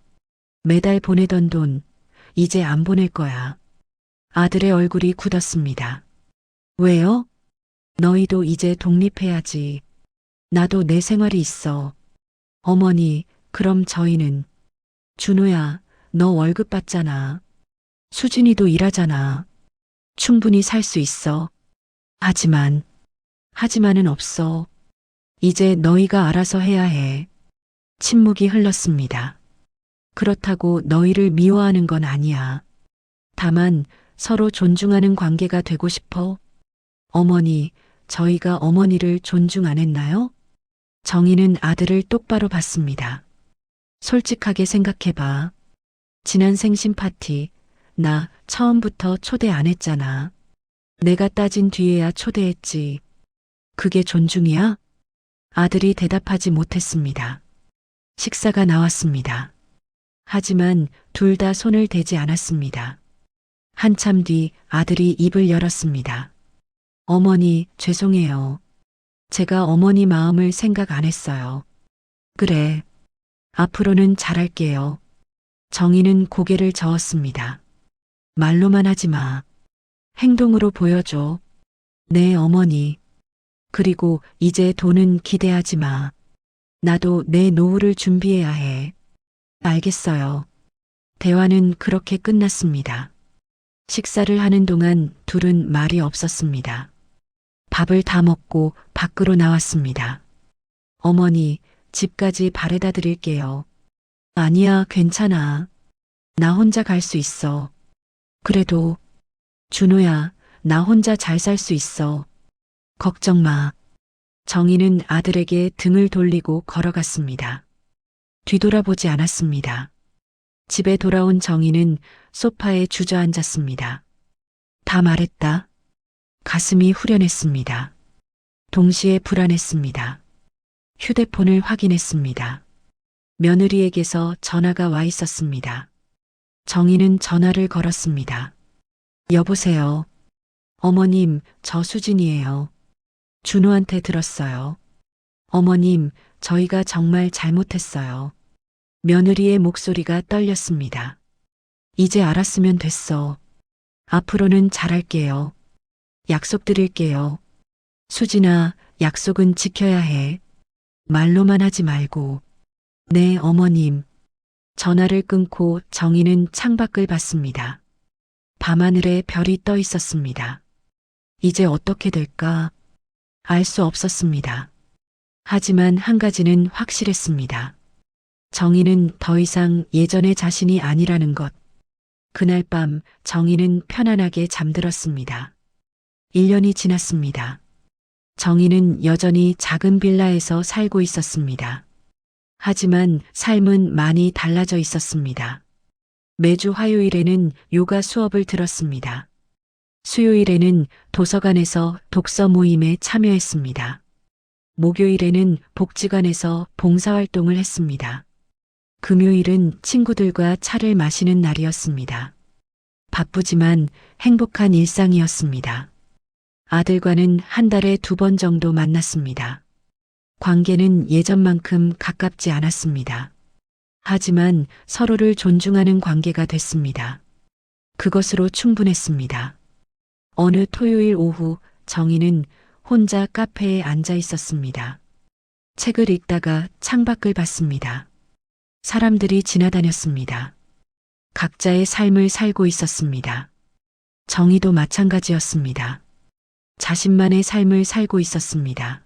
매달 보내던 돈, 이제 안 보낼 거야. 아들의 얼굴이 굳었습니다. 왜요? 너희도 이제 독립해야지. 나도 내 생활이 있어. 어머니, 그럼 저희는. 준호야, 너 월급 받잖아. 수진이도 일하잖아. 충분히 살 수 있어. 하지만은 없어. 이제 너희가 알아서 해야 해. 침묵이 흘렀습니다. 그렇다고 너희를 미워하는 건 아니야. 다만 서로 존중하는 관계가 되고 싶어. 어머니, 저희가 어머니를 존중 안 했나요? 정희는 아들을 똑바로 봤습니다. 솔직하게 생각해봐. 지난 생신 파티, 나 처음부터 초대 안 했잖아. 내가 따진 뒤에야 초대했지. 그게 존중이야? 아들이 대답하지 못했습니다. 식사가 나왔습니다. 하지만 둘 다 손을 대지 않았습니다. 한참 뒤 아들이 입을 열었습니다. 어머니, 죄송해요. 제가 어머니 마음을 생각 안 했어요. 그래. 앞으로는 잘할게요. 정희는 고개를 저었습니다. 말로만 하지 마. 행동으로 보여줘. 네, 어머니. 그리고 이제 돈은 기대하지 마. 나도 내 노후를 준비해야 해. 알겠어요. 대화는 그렇게 끝났습니다. 식사를 하는 동안 둘은 말이 없었습니다. 밥을 다 먹고 밖으로 나왔습니다. 어머니, 집까지 바래다 드릴게요. 아니야, 괜찮아. 나 혼자 갈 수 있어. 그래도, 준호야, 나 혼자 잘 살 수 있어. 걱정 마. 정희는 아들에게 등을 돌리고 걸어갔습니다. 뒤돌아보지 않았습니다. 집에 돌아온 정희는 소파에 주저앉았습니다. 다 말했다. 가슴이 후련했습니다. 동시에 불안했습니다. 휴대폰을 확인했습니다. 며느리에게서 전화가 와 있었습니다. 정희는 전화를 걸었습니다. 여보세요. 어머님, 저 수진이에요. 준호한테 들었어요. 어머님, 저희가 정말 잘못했어요. 며느리의 목소리가 떨렸습니다. 이제 알았으면 됐어. 앞으로는 잘할게요. 약속드릴게요. 수진아, 약속은 지켜야 해. 말로만 하지 말고. 네, 어머님. 전화를 끊고 정희는 창밖을 봤습니다. 밤하늘에 별이 떠 있었습니다. 이제 어떻게 될까? 알 수 없었습니다. 하지만 한 가지는 확실했습니다. 정희는 더 이상 예전의 자신이 아니라는 것. 그날 밤 정희는 편안하게 잠들었습니다. 1년이 지났습니다. 정희는 여전히 작은 빌라에서 살고 있었습니다. 하지만 삶은 많이 달라져 있었습니다. 매주 화요일에는 요가 수업을 들었습니다. 수요일에는 도서관에서 독서 모임에 참여했습니다. 목요일에는 복지관에서 봉사활동을 했습니다. 금요일은 친구들과 차를 마시는 날이었습니다. 바쁘지만 행복한 일상이었습니다. 아들과는 한 달에 2번 정도 만났습니다. 관계는 예전만큼 가깝지 않았습니다. 하지만 서로를 존중하는 관계가 됐습니다. 그것으로 충분했습니다. 어느 토요일 오후 정희는 혼자 카페에 앉아 있었습니다. 책을 읽다가 창밖을 봤습니다. 사람들이 지나다녔습니다. 각자의 삶을 살고 있었습니다. 정희도 마찬가지였습니다. 자신만의 삶을 살고 있었습니다.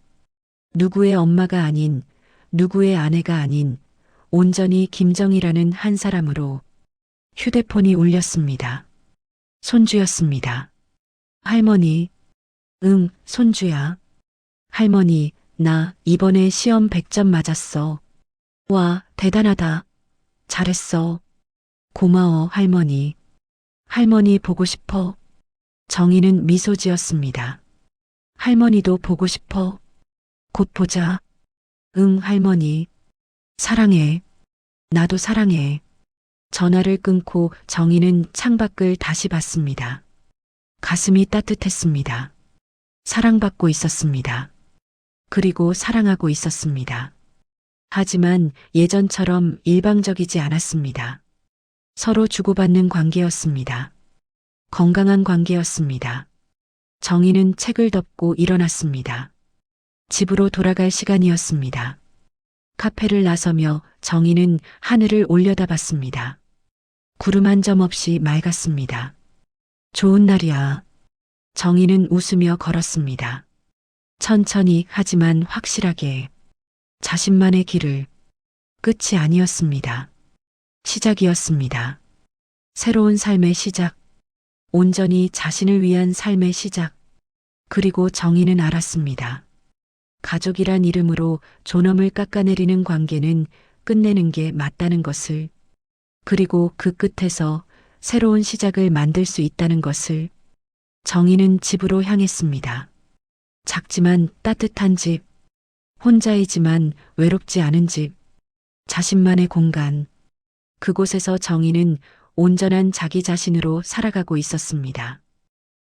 누구의 엄마가 아닌, 누구의 아내가 아닌, 온전히 김정희라는 한 사람으로. 휴대폰이 울렸습니다. 손주였습니다. 할머니. 응, 손주야. 할머니, 나 이번에 시험 100점 맞았어. 와, 대단하다. 잘했어. 고마워, 할머니. 할머니 보고 싶어. 정희는 미소 지었습니다. 할머니도 보고 싶어. 곧 보자. 응, 할머니. 사랑해. 나도 사랑해. 전화를 끊고 정희는 창밖을 다시 봤습니다. 가슴이 따뜻했습니다. 사랑받고 있었습니다. 그리고 사랑하고 있었습니다. 하지만 예전처럼 일방적이지 않았습니다. 서로 주고받는 관계였습니다. 건강한 관계였습니다. 정희는 책을 덮고 일어났습니다. 집으로 돌아갈 시간이었습니다. 카페를 나서며 정희는 하늘을 올려다봤습니다. 구름 한 점 없이 맑았습니다. 좋은 날이야. 정희는 웃으며 걸었습니다. 천천히 하지만 확실하게. 자신만의 길을. 끝이 아니었습니다. 시작이었습니다. 새로운 삶의 시작. 온전히 자신을 위한 삶의 시작. 그리고 정희는 알았습니다. 가족이란 이름으로 존엄을 깎아내리는 관계는 끝내는 게 맞다는 것을. 그리고 그 끝에서 새로운 시작을 만들 수 있다는 것을. 정희는 집으로 향했습니다. 작지만 따뜻한 집. 혼자이지만 외롭지 않은 집. 자신만의 공간. 그곳에서 정희는 온전한 자기 자신으로 살아가고 있었습니다.